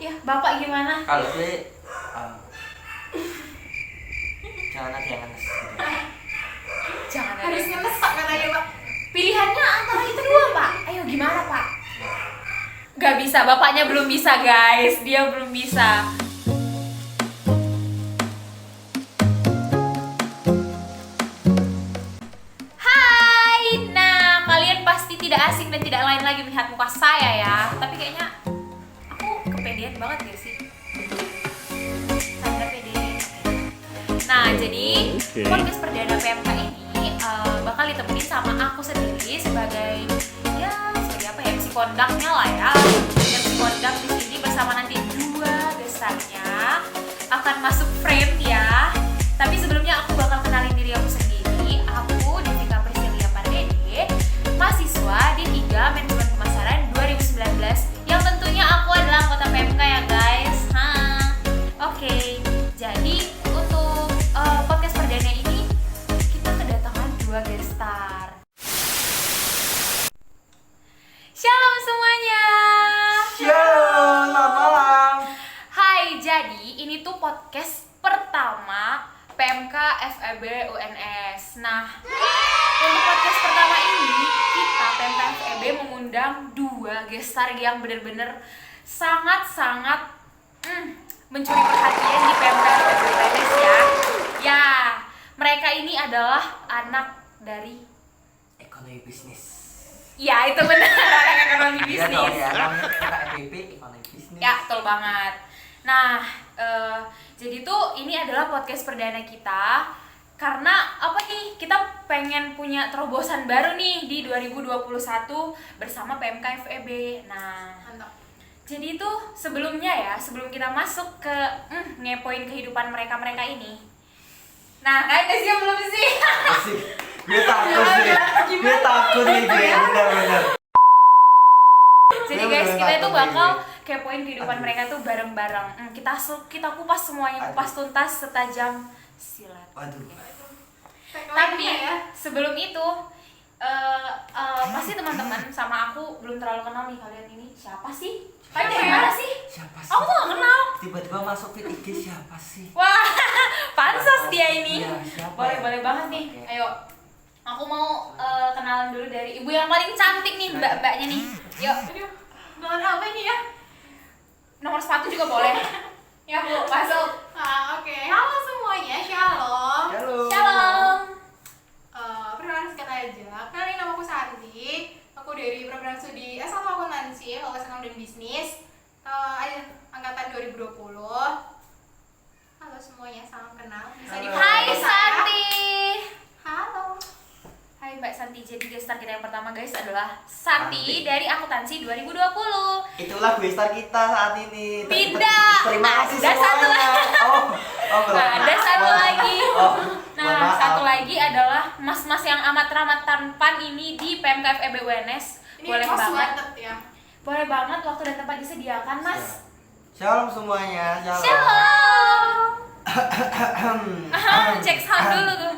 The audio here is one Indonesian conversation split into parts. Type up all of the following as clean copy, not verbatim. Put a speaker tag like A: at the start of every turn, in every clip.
A: Ya, Bapak gimana?
B: Kalau gue jangan ada yang ngenes gitu.
A: Jangan ada
C: Harus
A: yang-
C: ngeles Pak katanya Pak.
A: Pilihannya antara itu dua, Pak. Ayo gimana, Pak? Gak bisa, bapaknya belum bisa, guys. Dia belum bisa. Hai, nah kalian pasti tidak asing dan tidak lain lagi melihat muka saya ya. Tapi kayaknya aku kepedean banget gak sih? Tanda pede. Nah, jadi podcast perdana PMK ini bakal ditemenin sama aku sendiri sebagai apa ya, MC kondaknya lah ya. MC kondak di sini bersama nanti dua gestarnya akan masuk frame ya. Tapi sebelumnya aku bakal kenalin diri aku sendiri. Aku Devika Priscilia Pardede, mahasiswa D3 Manajemen Pemasaran 2019 yang tentunya aku adalah anggota PMK ya guys. Oke. Jadi untuk podcast perdana ini kita kedatangan dua gestar. Shalom semuanya.
B: Shalom, selamat malam.
A: Hai, jadi ini tuh podcast pertama PMK FEB UNS. Nah, untuk podcast pertama ini kita PMK FEB mengundang dua gestar yang benar-benar sangat-sangat mencuri perhatian di PMK FEB UNS ya. Ya, mereka ini adalah anak dari
B: Ekonomi bisnis.
A: ya itu benar anak ekonomi
B: Iya dong
A: bisnis.
B: ya, namanya FEB ekonomi bisnis.
A: Ya, betul banget. Nah, jadi tuh ini adalah podcast perdana kita karena apa nih? Kita pengen punya terobosan baru nih di 2021 bersama PMK FEB. Nah,
C: Mantap.
A: jadi tuh sebelumnya ya, sebelum kita masuk ke ngepoin kehidupan mereka ini. Nah, kalian udah siap belum sih?
B: Asik. Gue takut sih. Gue takut nih gue, benar-benar.
A: Jadi guys, kita itu bakal kepoin kehidupan mereka tuh bareng-bareng. Kita kupas semuanya, kupas tuntas setajam silat.
B: Waduh.
A: Tapi sebelum itu pasti teman-teman sama aku belum terlalu kenal nih kalian ini siapa sih? Kalian dari mana sih?
B: Siapa sih?
A: Aku tuh gak kenal.
B: Tiba-tiba masuk feed IG siapa sih?
A: Wah, pansos dia ini.
B: Iya, siapa ya?
A: Boleh banget nih.
B: Oke.
A: Ayo, aku mau kenalan dulu dari ibu yang paling cantik nih, mbak-mbaknya nih. Yuk,
C: Aduh, banget apa ini ya?
A: nomor sepatu juga boleh. Ya bu, masuk.
C: Oke. Halo semuanya, shalom.
B: Halo.
A: Shalom.
C: Perkenalan singkat aja. Kenalin, nama aku Santi. Aku dari program studi S1 Akuntansi, Fakultas Ekonomi dan Bisnis. Angkatan 2020. Halo semuanya, salam kenal. Bisa
B: Halo.
C: dipanggil
A: Hai
C: saya.
A: Santi.
C: Halo.
A: Hai Mbak Santi, jadi gestar kita yang pertama guys adalah Santi
B: Santi.
A: dari Akuntansi 2020.
B: Itulah gue star kita saat ini.
A: Tidak.
B: Terima kasih
A: Ada satu
B: semuanya. belum.
A: Ada satu lagi.
B: Oh,
A: Nah,
B: mohon maaf.
A: satu lagi adalah mas-mas yang amat ramah tampan ini di PMK FEB UNS.
C: Ini
A: Boleh
C: kos
A: banget.
C: ya.
A: Boleh banget waktu dan tempat disediakan, Mas.
B: Shalom semuanya.
A: Shalom. Cek sound dulu tuh.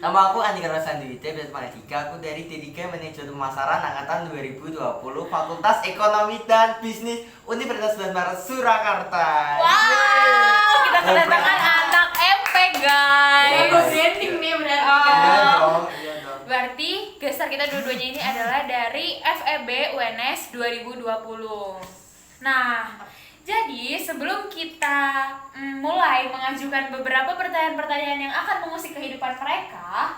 B: Nama aku Andika Rosandwite, biasa panggil Dika. Aku dari D3 Manajemen Pemasaran angkatan 2020, Fakultas Ekonomi dan Bisnis Universitas 11 Maret Surakarta.
A: Wow, kita kedatangan anak MP, guys.
C: Jago branding nih berarti.
A: Oh.
B: Iya dong, iya dong.
A: Berarti gestar kita dua-duanya ini adalah dari FEB UNS 2020. Nah, jadi sebelum kita mulai mengajukan beberapa pertanyaan-pertanyaan yang akan mengusik kehidupan mereka,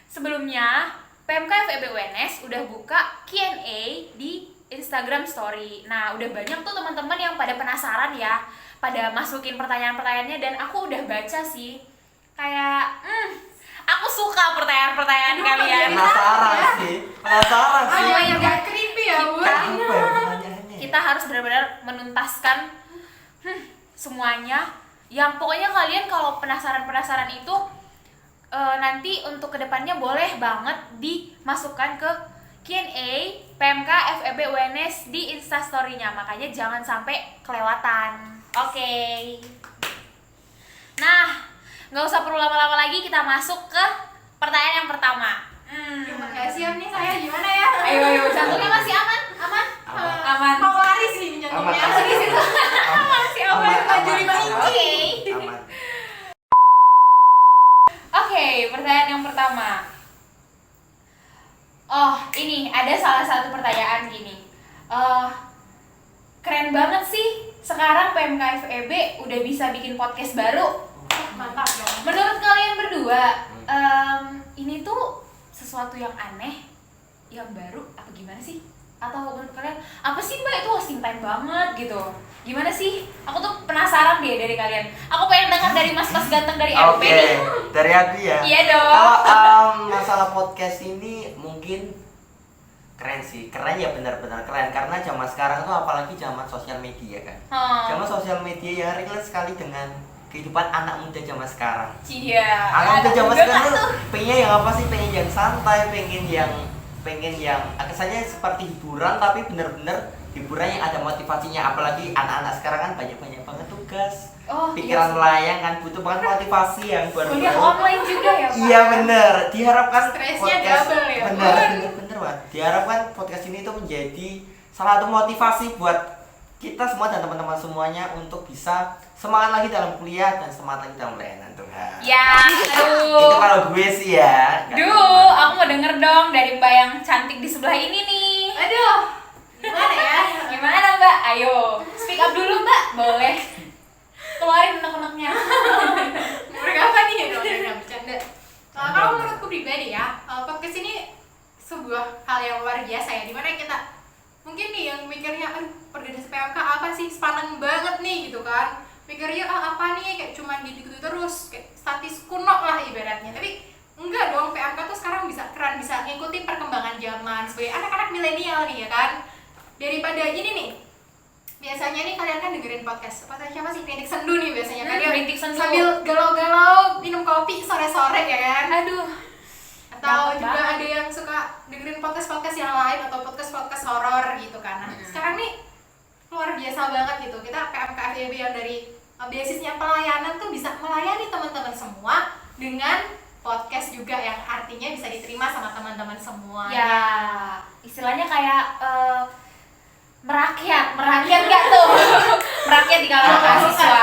A: sebelumnya PMK FEB UNS udah buka Q&A di Instagram Story. Nah, udah banyak tuh teman-teman yang pada penasaran ya, pada masukin pertanyaan-pertanyaannya dan aku udah baca sih. Kayak aku suka pertanyaan-pertanyaan kalian.
B: Penasaran sih. Penasaran sih.
C: Ayo yang gak creepy ya, Bu.
B: Apa ya pertanyaannya?
A: Kita harus benar-benar menuntaskan semuanya. Yang pokoknya kalian kalau penasaran itu nanti untuk kedepannya boleh banget dimasukkan ke Q&A PMK FEB UNS di Instastory-nya. Makanya jangan sampai kelewatan. Oke. Nah, nggak usah perlu lama-lama lagi, kita masuk ke pertanyaan yang pertama.
C: Gak siap nih saya, gimana ya?
A: Ayo, jantungnya masih aman? Aman?
B: Aman.
A: Aman.
C: Mau lari sih
B: Aman.
C: jantungnya.
A: Masih di situ. pertanyaan gini. Keren banget sih. Sekarang PMK FEB udah bisa bikin podcast baru.
C: Mantap dong.
A: Menurut kalian berdua, ini tuh sesuatu yang aneh, yang baru, apa gimana sih? Atau menurut kalian, apa sih mbak itu wasting time banget gitu? Gimana sih? Aku tuh penasaran deh dari kalian. Aku pengen dengar dari mas-mas ganteng dari FEB
B: Oke,
A: nih.
B: dari aku ya.
A: Iya dong.
B: Kalau masalah podcast ini mungkin keren sih, keren ya, benar-benar keren karena zaman sekarang tuh apalagi zaman sosial media kan. Zaman sosial media yang relate sekali dengan kehidupan anak muda zaman sekarang.
A: Iya.
B: Anak muda zaman
A: muda
B: sekarang
A: tuh.
B: tuh pengen yang apa sih? Pengen yang santai, pengen yang kesannya seperti hiburan tapi benar-benar hiburan yang ada motivasinya. Apalagi anak-anak sekarang kan banyak banget tugas.
A: Oh,
B: Pikiran
A: iya sih.
B: melayang kan butuh banget motivasi yang
A: Kuliah online juga ya Pak?
B: Iya bener, diharapkan
C: Stresnya double ya,
B: bener Pak. Diharapkan podcast ini tuh menjadi salah satu motivasi buat kita semua dan teman-teman semuanya untuk bisa semangat lagi dalam kuliah dan semangat lagi dalam pelayanan Tuhan.
A: Ya,
B: Itu
A: aduh.
B: kalau gue sih ya.
A: Duh, aku mau denger dong dari mbak yang cantik di sebelah ini nih.
C: Aduh, gimana ya?
A: Gimana mbak? Ayo, speak up dulu mbak, boleh. Keluarin unek-uneknya.
C: Umur apa nih? Udah bercanda. Kalau menurutku pribadi ya, podcast ini sebuah hal yang luar biasa ya, dimana kita mungkin nih yang mikirnya, perdana PMK apa sih, sepaneng banget nih gitu kan, mikirnya apa nih, kayak cuman gitu-gitu terus, kayak statis kuno lah ibaratnya. Tapi enggak dong, PMK tuh sekarang bisa keren, bisa ngikutin perkembangan zaman sebagai anak-anak milenial nih ya kan. Daripada gini nih, biasanya nih kalian kan dengerin podcast siapa sih, Rintik Sendu nih biasanya kan, dia
A: Rintik Sendu.
C: sambil galau-galau minum kopi sore-sore ya kan.
A: Aduh.
C: Atau
A: Dapet
C: juga
A: banget.
C: ada yang suka dengerin podcast yang lain atau podcast horor gitu kan. Nah, sekarang nih luar biasa banget gitu, kita PMK FEB yang dari basisnya pelayanan tuh bisa melayani teman-teman semua dengan podcast juga yang artinya bisa diterima sama teman-teman semua.
A: Ya, istilahnya kayak merakyat nggak tuh? Merakyat di kalangan mahasiswa,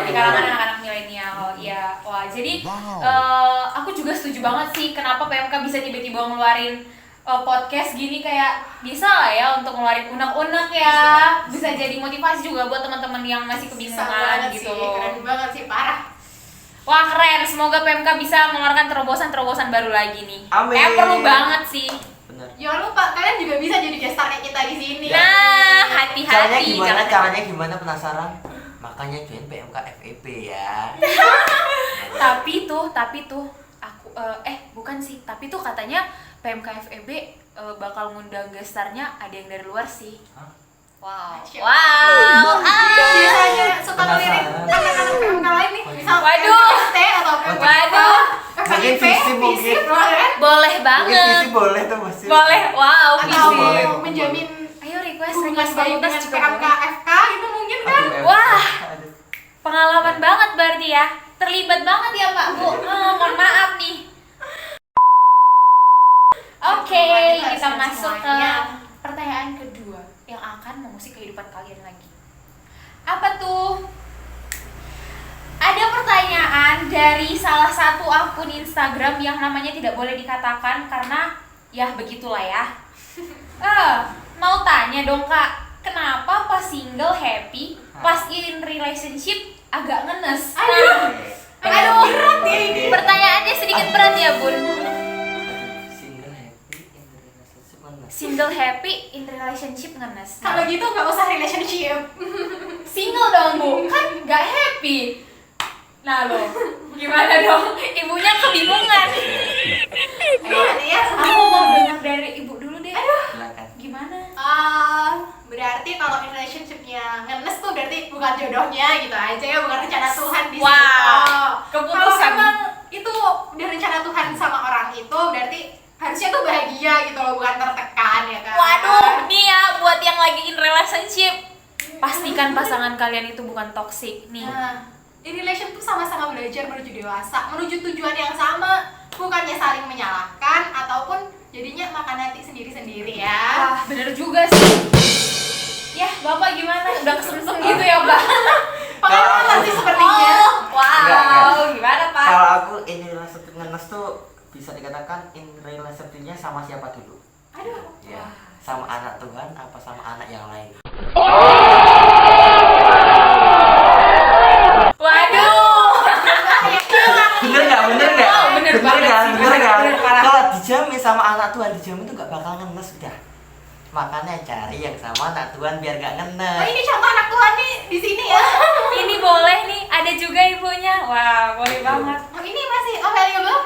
A: di kalangan anak-anak milenial. Ya, wah jadi aku juga setuju banget sih kenapa PMK bisa tiba-tiba ngeluarin podcast gini, kayak bisa lah ya untuk ngeluarin unek-unek ya, bisa jadi motivasi juga buat teman-teman yang masih
C: Bisa
A: kebingungan
C: banget
A: gitu.
C: sih, keren banget sih, parah.
A: Wah keren, semoga PMK bisa mengeluarkan terobosan-terobosan baru lagi nih.
B: Amin.
A: Perlu banget sih.
B: Bener.
C: Jangan lupa kalian juga bisa jadi guest star kita di sini.
A: Nah, hati-hati.
B: Caranya gimana penasaran? Makanya join PMK FEB ya.
A: Tapi tuh aku bukan sih, tapi tuh katanya PMK FEB bakal ngundang gestarnya ada yang dari luar sih.
B: Hah?
A: Wow.
C: Siap.
A: Wow.
C: Biasanya suka
B: Penasaran.
C: ngelirik anak-anak PMK lain nih, misal
A: Waduh.
C: PMK atau PMK
A: Waduh.
B: Mungkin visi mungkin.
C: kan?
A: Boleh
B: Mungkin
A: banget.
B: visi boleh tuh masih.
A: Boleh. Wow,
C: Atau
A: visi.
B: boleh.
C: menjamin
A: Ayo request
C: hubungan baik
A: fakultas
C: dengan
A: juga
C: PMK
A: boleh.
C: FK itu mungkin kan?
B: Aduh,
A: Wah.
B: aduh.
A: Pengalaman banget berarti ya. Terlibat banget ya Mbak Bu. Mohon maaf nih. Oke, kita masuk ke pertanyaan kedua yang akan mengusik kehidupan kalian lagi. Apa tuh? Ada pertanyaan dari salah satu akun Instagram yang namanya tidak boleh dikatakan karena ya begitulah ya. Mau tanya dong Kak, kenapa pas single happy, pas in relationship agak ngenes?
C: Aduh.
A: Aduh,
C: Berat ya ini.
A: pertanyaannya sedikit berat ya Bun.
B: Single happy in the relationship mana?
A: Single happy in relationship ngenes.
C: Kalau gitu nggak usah relationship.
A: Single dong Bu, kan nggak happy. Nah lo, gimana dong? Ibunya kebingungan.
C: Gimana ya?
A: Aku mau dengar dari ibu dulu deh.
B: Silakan.
A: Gimana?
C: Berarti kalau in relationshipnya ngenes tuh berarti bukan jodohnya gitu aja ya, bukan rencana Tuhan di
A: Wow,
C: situ.
A: keputusan.
C: Kalau memang itu udah rencana Tuhan sama orang itu, berarti harusnya tuh bahagia gitu loh, bukan tertekan ya kan.
A: Waduh, nih ya buat yang lagi in relationship, pastikan pasangan kalian itu bukan toxic nih.
C: Nah, in relation tuh sama-sama belajar menuju dewasa, menuju tujuan yang sama, bukannya saling menyalahkan ataupun jadinya makan hati sendiri-sendiri ya.
A: Wah, bener juga sih. Ya, Bapak gimana? Udah kesemsem gitu ya, Mbak?
C: Pengalaman sih sepertinya.
A: Oh, wow,
B: Enggak.
A: gimana Pak?
B: Kalau aku in relationship ngenes tuh bisa dikatakan in relationship-nya sama siapa dulu?
C: Aduh.
B: Ya, sama anak Kamu anak Tuhan biar gak ngenes.
C: Oh, ini contoh anak Tuhan nih di sini ya.
A: Ini boleh nih, ada juga ibunya. Wah, boleh banget.
C: Oh, ini masih available?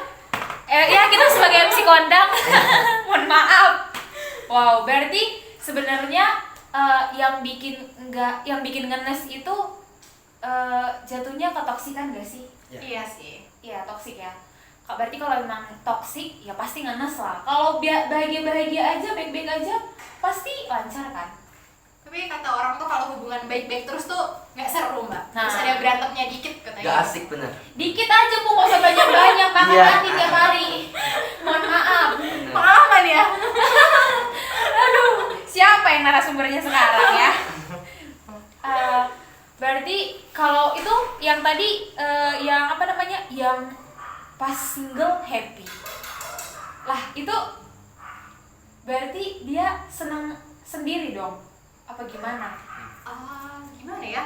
A: Ya kita sebagai MC kondang, mohon maaf. Wow, berarti sebenarnya yang bikin ngenes itu jatuhnya ketoksikan gak sih?
C: Iya sih.
A: Iya, toksik ya. Berarti kalau memang toksik ya pasti ngenes lah. Kalau bahagia-bahagia aja, baik-baik aja, pasti lancar kan?
C: Tapi kata orang tuh kalau hubungan baik-baik terus tuh nggak seru mbak.
A: Nah.
C: Terus ada berantemnya dikit katanya.
B: Gak asik bener.
A: Dikit aja Bu, nggak usah banyak-banyak, makan
B: Iya.
A: hati tiap hari. Mohon maaf.
B: Bener.
C: Pengalaman ya.
A: Aduh, siapa yang narasumbernya sekarang ya? Berarti kalau itu yang tadi yang apa namanya? Yang pas single happy. Lah, itu berarti dia senang sendiri dong? Apa gimana?
C: Gimana ya?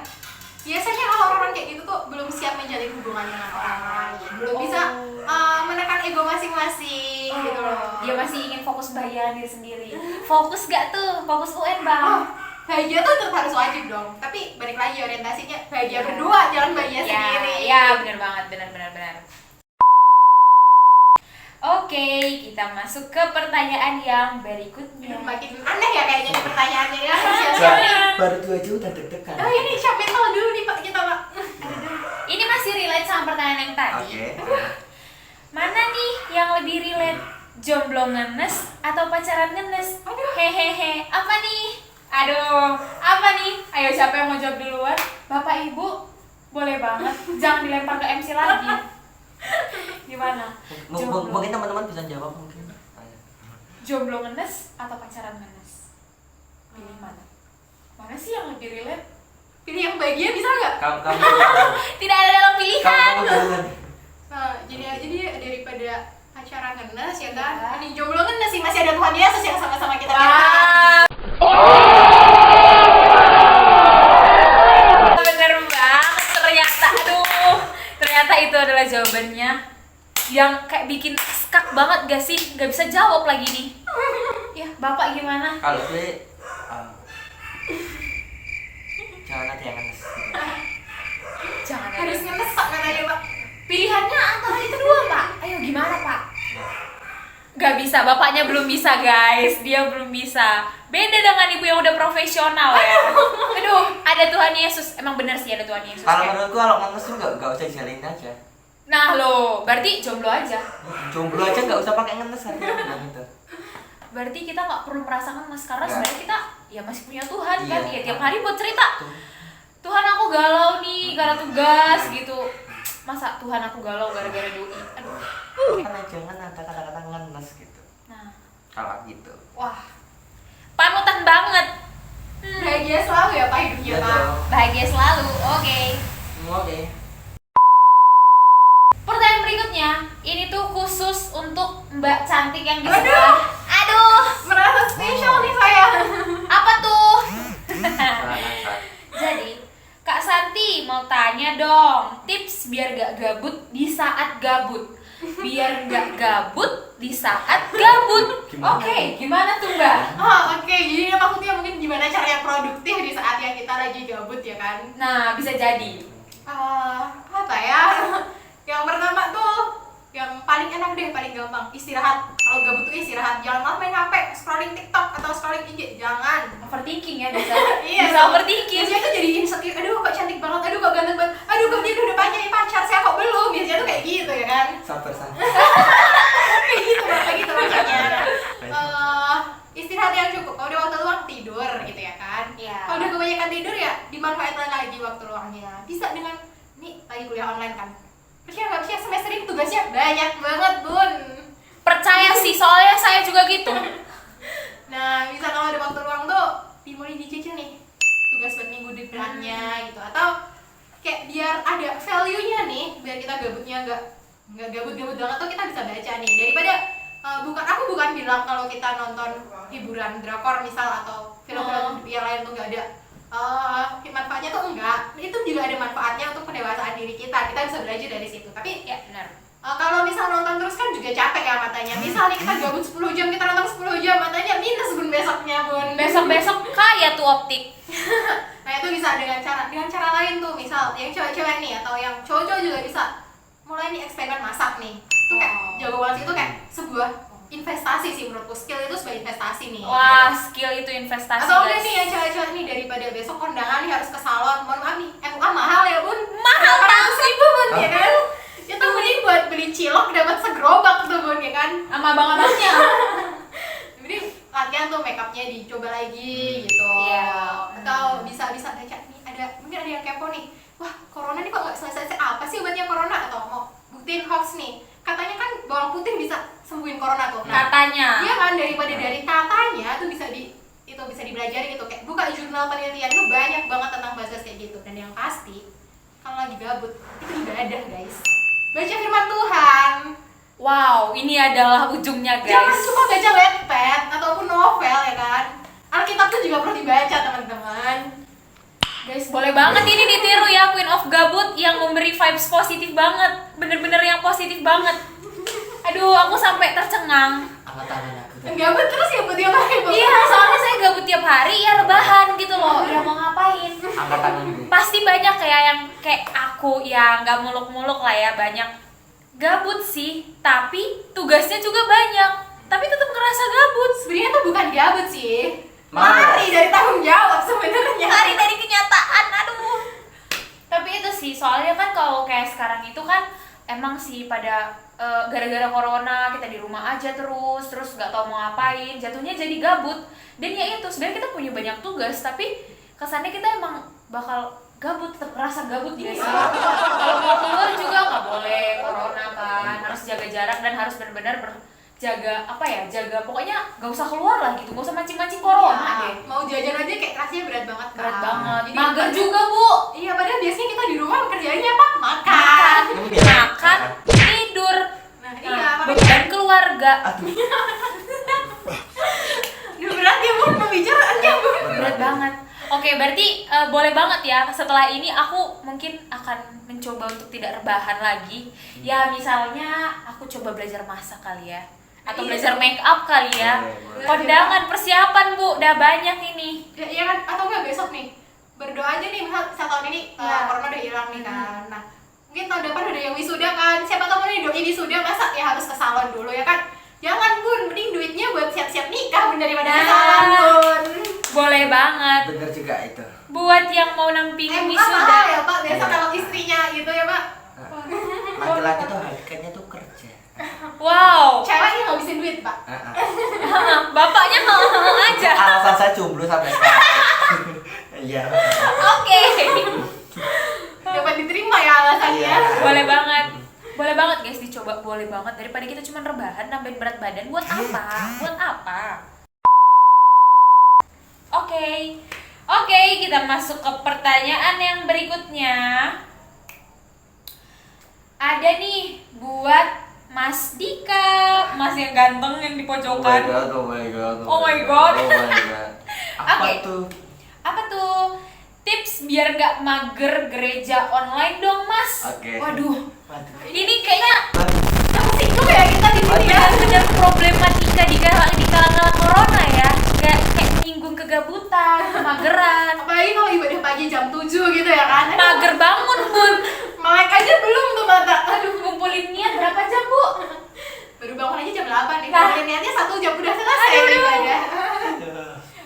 C: Biasanya kalau orang kayak gitu tuh belum siap menjalin hubungan dengan orang lain, belum bisa menekan ego masing-masing gitu loh.
A: Dia masih ingin fokus bahagia diri sendiri. Fokus gak tuh? Fokus UN bang.
C: Bahagia tuh tetap harus wajib dong. Tapi balik lagi orientasinya bahagia berdua, jangan bahagia sendiri.
A: Ya, benar banget, benar. Oke, kita masuk ke pertanyaan yang berikutnya.
C: Makin aneh ya kayaknya nih pertanyaannya ya.
B: Baru 2 aja udah deg-degan.
C: Oh ini siap mental dulu nih pak kita pak.
A: Ini masih relate sama pertanyaan yang tadi.
B: Oke.
A: Mana nih yang lebih relate? Jomblo ngenes atau pacaran ngenes? Hehehe, apa nih? Aduh, apa nih? Ayo siapa yang mau jawab duluan? Bapak Ibu, boleh banget. Jangan dilempar ke MC lagi. Gimana?
B: Mungkin teman-teman bisa jawab mungkin.
A: Jomblo ngenes atau pacaran ngenes? Pilih mana? Mana sih yang lebih relate?
C: Pilih yang bahagia bisa nggak?
B: Kamu
A: Tidak ada dalam pilihan.
B: duluan.
C: Jadi aja dia daripada pacaran ngenes ya kan? Ini jomblo ngenes sih masih ada Tuhan Yesus yang sama-sama kita
A: Wah. Bener banget ternyata. Aduh, ternyata itu adalah jawabannya yang kayak bikin skak banget gak sih? Gak bisa jawab lagi nih. Ya, Bapak gimana?
B: Kalau gue jangan ada yang ngenes.
A: Jangan
C: harus ngenes pak katanya pak.
A: Pilihannya antara itu dua, Pak. Ayo gimana, Pak? Gak bisa, bapaknya belum bisa guys. Dia belum bisa. Beda dengan ibu yang udah profesional ya. Aduh, ada Tuhan Yesus. Emang bener sih ada Tuhan Yesus.
B: Kalau
A: Kayak-
B: menurutku kalau ngenes tuh nggak usah dijalin aja.
A: Nah lo, berarti jomblo aja.
B: Jomblo aja nggak usah pakai ngenes kan? Nah, gitu.
A: Berarti kita nggak perlu merasakan mas karena
B: Ya.
A: sebenarnya kita ya masih punya Tuhan kan.
B: Iya.
A: Ya tiap hari buat cerita.
B: Tuh.
A: Tuhan aku galau nih, gara tugas gitu. Masa Tuhan aku galau gara-gara doi? Aduh.
B: Karena jangan ada kata-kata ngenes gitu.
A: Nah,
B: Kalau gitu.
A: wah, panutan banget.
C: Bahagia selalu ya pak hidupnya
B: Iya
C: pak.
B: dong.
A: Bahagia selalu. Oke.
B: Oke.
A: Pertanyaan berikutnya, ini tuh khusus untuk Mbak cantik yang di sebelah. Aduh,
C: Merasa spesial nih saya.
A: apa tuh?
B: Salah.
A: Jadi, Kak Santi mau tanya dong, tips biar gak gabut di saat gabut. Biar gak gabut di saat gabut.
B: Gimana?
A: Oke, gimana tuh Mbak?
C: Oke, jadi maksudnya mungkin gimana cara yang produktif di saat yang kita lagi gabut ya kan?
A: Nah, bisa jadi.
C: Apa ya? Yang pertama tuh yang paling enak deh, paling gampang istirahat. Kalau gabut tuh istirahat, jangan malah main HP, scrolling TikTok atau scrolling IG, jangan.
A: Overthinking ya bisa.
C: Iya,
A: Bisa overthinking.
C: Biasanya tuh jadi insecure, aduh kok cantik banget, aduh kok ganteng banget, aduh kok dia udah punya pacar, saya kok belum. Biasanya tuh kayak gitu ya kan?
B: Sabar.
C: Kayak gitu makanya. Istirahat yang cukup. Kalau udah waktu luang tidur gitu ya kan?
A: Iya.
C: Kalau udah kebanyakan tidur ya dimanfaatkan lagi waktu luangnya. Bisa dengan nih lagi kuliah online kan? Percaya nggak percaya semester ini tugasnya banyak banget bun.
A: Percaya sih, soalnya saya juga gitu.
C: Nah bisa kalau ada waktu luang tuh dimulai dicicil nih tugas buat minggu depannya gitu, atau kayak biar ada value-nya nih, biar kita gabutnya nggak gabut-gabut banget tuh kita bisa baca nih daripada bukan bilang kalau kita nonton hiburan drakor misal atau film-film yang lain tuh nggak ada manfaatnya tuh enggak, itu juga ada manfaatnya untuk pendewasaan diri kita bisa belajar dari situ. Tapi
A: Ya, benar.
C: Kalau misal nonton terus kan juga capek ya matanya. Misal nih kita gabut 10 jam, kita nonton 10 jam, matanya minus bun besoknya bun.
A: Besok-besok kaya tuh optik.
C: Nah itu bisa dengan cara lain tuh, misal yang cewek-cewek nih atau yang cowok-cowok juga bisa mulai nih eksperimen masak nih. Itu kayak jago banget sih, itu kayak sebuah investasi sih menurutku. Skill itu sebagai investasi nih.
A: Wah, skill itu investasi.
C: Atau
A: guys.
C: enggak nih yang cewek-cewek nih, daripada besok kondangan nih harus ke salon, mohon maaf nih, MUA mahal ya bun.
A: Mahal
C: 400.000 bun ya kan. Itu mending buat beli cilok dapat segerobak tuh bun ya kan.
A: Sama abang-abangnya.
C: Jadi latihan tuh makeupnya dicoba lagi gitu.
A: Iya.
C: Atau bisa baca nih, mungkin ada yang kepo nih. Wah, corona nih kok nggak selesai, apa sih obatnya corona? Atau mau buktiin hoax nih. Katanya kan bawang putih bisa sembuhin corona tuh. Nah,
A: Katanya.
C: iya kan, dari katanya tuh bisa dipelajari gitu, kayak buka jurnal penelitian tuh banyak banget tentang bahasa kayak gitu. Dan yang pasti kalau lagi gabut itu ibadah guys, baca firman Tuhan.
A: Wow, ini adalah ujungnya guys.
C: Jangan cuma baca Wattpad ataupun novel ya kan, Alkitab tuh juga perlu dibaca teman-teman.
A: Guys, boleh banget ini ditiru ya, Queen of Gabut yang memberi vibes positif banget. Bener-bener yang positif banget. Aduh, aku sampai tercengang.
B: Angkat tangan aku.
C: Gabut terus ya buat yang lain.
A: Iya, soalnya saya gabut tiap hari ya rebahan gitu loh. Ya mau ngapain?
B: Angkat tangan dulu.
A: Pasti banyak kayak yang kayak aku yang nggak muluk-muluk lah ya, banyak gabut sih, tapi tugasnya juga banyak. Tapi tetap ngerasa gabut.
C: Sebenarnya tuh bukan gabut sih,
B: Malas.
C: lari dari tanggung jawab sebenarnya.
A: Lari dari kenyataan, aduh. Tapi itu sih, soalnya kan kalau kayak sekarang itu kan emang sih pada gara-gara corona kita di rumah aja terus nggak tahu mau ngapain, jatuhnya jadi gabut. Dan ya itu sebenarnya kita punya banyak tugas, tapi kesannya kita emang bakal gabut, tetap ngerasa gabut guys. Kalau mau keluar juga nggak boleh, corona kan, harus jaga jarak dan harus benar-benar jaga pokoknya nggak usah keluar lah gitu, nggak usah mancing-mancing corona deh.
C: Mau jajan aja kayak rasanya berat banget kan.
A: Berat banget.
C: Jadi
A: Mager juga bu.
C: Iya, padahal biasanya kita di rumah kerjanya apa? Makan.
A: Makan, tidur.
C: Nah, iya,
A: Beban keluarga.
B: Aduh.
C: berat ya bun pembicaraannya bun.
A: Berat banget. Oke, berarti boleh banget ya setelah ini aku mungkin akan mencoba untuk tidak rebahan lagi. Ya misalnya aku coba belajar masak kali ya, atau
C: Iya.
A: belajar make up kali ya.
B: Boleh.
A: Kondangan, persiapan bu, udah banyak ini.
C: Ya, iya kan, atau enggak besok nih berdoa aja nih, misal tahun ini
A: Iya.
C: corona udah hilang nih kan. Nah, mungkin tahun depan ada yang wisuda kan, siapa tahu nih doi wisuda, masa ya harus ke salon dulu ya kan. Jangan bun, mending duitnya buat siap-siap nikah bun daripada ke salon bun.
A: Boleh banget.
B: Bener juga itu.
A: Buat yang mau nampingin
C: Mahal
A: wisuda.
C: ya pak, biasa
B: Iya.
C: kalau istrinya gitu ya pak.
B: Laki-laki tuh hakikatnya tuh kerja.
A: Wow.
C: Ceweknya ngabisin duit pak.
A: Bapaknya aja.
B: Alasan saya jomblo sampai sekarang. Iya.
A: Oke.
C: Dapat diterima ya alasannya.
B: Iya.
A: Boleh banget. Boleh banget guys dicoba, boleh banget, daripada kita cuma rebahan nambahin berat badan buat apa? Buat apa? Oke, kita masuk ke pertanyaan yang berikutnya. Ada nih buat Mas Dika, Mas yang ganteng yang di pojokan.
B: Oh my god.
A: Oh my god.
B: Apa
A: Oke.
B: tuh?
A: Apa tuh? Tips biar nggak mager gereja online dong Mas.
B: Oke.
A: Waduh,
B: Waduh.
A: ini kayaknya
C: Tersinggung ya kita di sini ya.
A: benar-benar problematika di kala corona ya. Kayak menyinggung kegabutan, kemageran.
C: Apalagi kalau ibadah pagi jam 7 gitu ya kan.
A: Mager bangun bun.
C: Melek aja belum tuh mata. Aduh,
A: Ngumpulin niat berapa jam bu?
C: baru bangun aja jam 8 nih.
A: Nah.
C: Niatnya 1 jam udah selesai ibadah.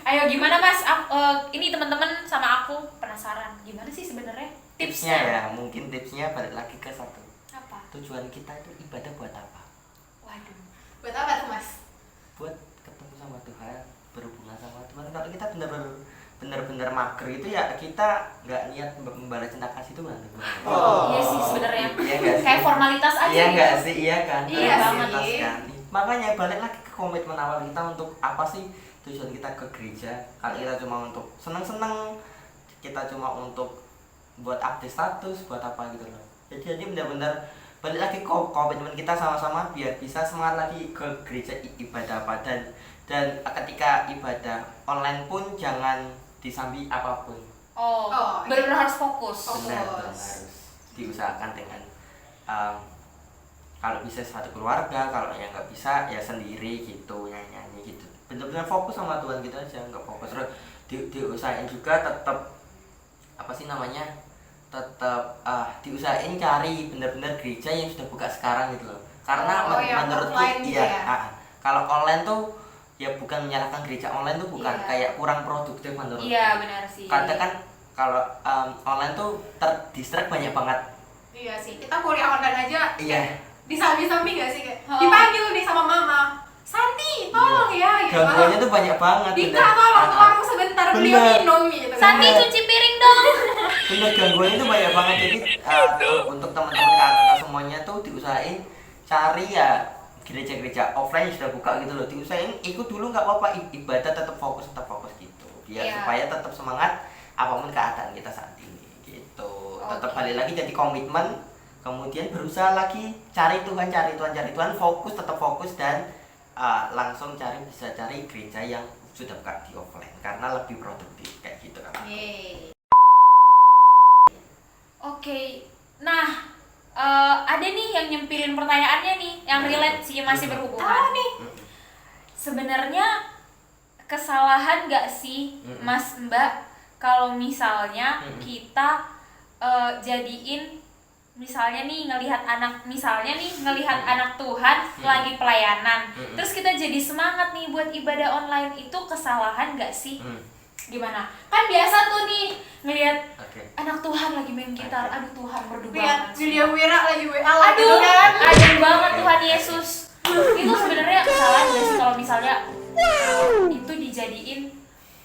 A: Ayo gimana Mas? Ini teman-teman sama aku penasaran. Gimana sih sebenarnya
B: Tipsnya
A: tipsnya?
B: ya, mungkin tipsnya balik lagi ke satu.
A: Apa?
B: Tujuan kita itu ibadah buat apa?
A: Waduh.
C: Buat apa tuh mas?
B: Buat ketemu sama Tuhan, berhubungan sama Tuhan. Kalau kita benar-benar mager itu ya kita nggak niat membalas cinta kasih Tuhan.
A: Iya sih sebenarnya.
B: Iya nggak sih?
A: Kayak formalitas aja
B: Iya
A: gitu.
B: nggak sih, iya kan?
C: Iya
B: Formalitas
C: sih.
B: kan. Makanya balik lagi ke komitmen awal kita untuk apa sih tujuan kita ke gereja. Kalau kita cuma untuk seneng-seneng, kita cuma untuk buat update status, buat apa gitu loh. Jadi benar-benar balik lagi ke komitmen kita sama-sama biar bisa semangat lagi ke gereja ibadah apa dan ketika ibadah online pun jangan disambi apapun.
A: Oh,
C: Oh,
A: benar-benar harus fokus.
C: Fokus.
B: Benar harus diusahakan dengan kalau bisa satu keluarga, kalau yang nggak bisa ya sendiri gitu, nyanyi gitu. Bener-bener fokus sama Tuhan gitu aja, nggak fokus terus diusahain juga tetap apa sih namanya, tetap diusahain cari bener-bener gereja yang sudah buka sekarang gitu loh. Karena menurutku kalau online tuh ya bukan menyalahkan gereja online tuh, bukan kayak kurang produktif menurutku.
A: Iya benar sih.
B: Kadang kan kalau online tuh terdistract banyak banget.
C: Iya sih, kita kuliah online aja.
B: Iya.
C: Di samping gak sih kayak dipanggil nih sama mama, Santi tolong ya gitu.
B: Gangguannya tuh banyak banget.
C: Dika tolong ke warung sebentar beli minum gitu.
A: Santi cuci piring dong.
B: Bener, gangguannya tuh banyak banget. Jadi untuk teman-teman kakak semuanya tuh diusahain cari ya gereja-gereja offline yang sudah buka gitu loh. Diusahain ikut dulu nggak apa-apa, ibadah tetap fokus gitu. Biar supaya tetap semangat apapun keadaan kita saat ini gitu. Tetap balik lagi jadi komitmen, kemudian berusaha lagi cari Tuhan, tetap fokus dan langsung bisa cari gereja yang sudah buka di offline karena lebih produktif kayak gitu kan.
A: Oke, nah ada nih yang nyempilin pertanyaannya nih, yang relate sih, masih berhubungan nih. Sebenarnya kesalahan nggak sih Mas Mbak kalau misalnya kita jadiin misalnya nih ngelihat anak Tuhan lagi pelayanan, terus kita jadi semangat nih buat ibadah online, itu kesalahan nggak sih? Gimana? Kan biasa tuh nih ngelihat anak Tuhan lagi main gitar, aduh Tuhan merdu banget.
C: Julia Wira lagi WA,
A: aduh kan, aduh banget Tuhan Yesus. Itu sebenarnya kesalahan nggak sih kalau misalnya itu dijadiin,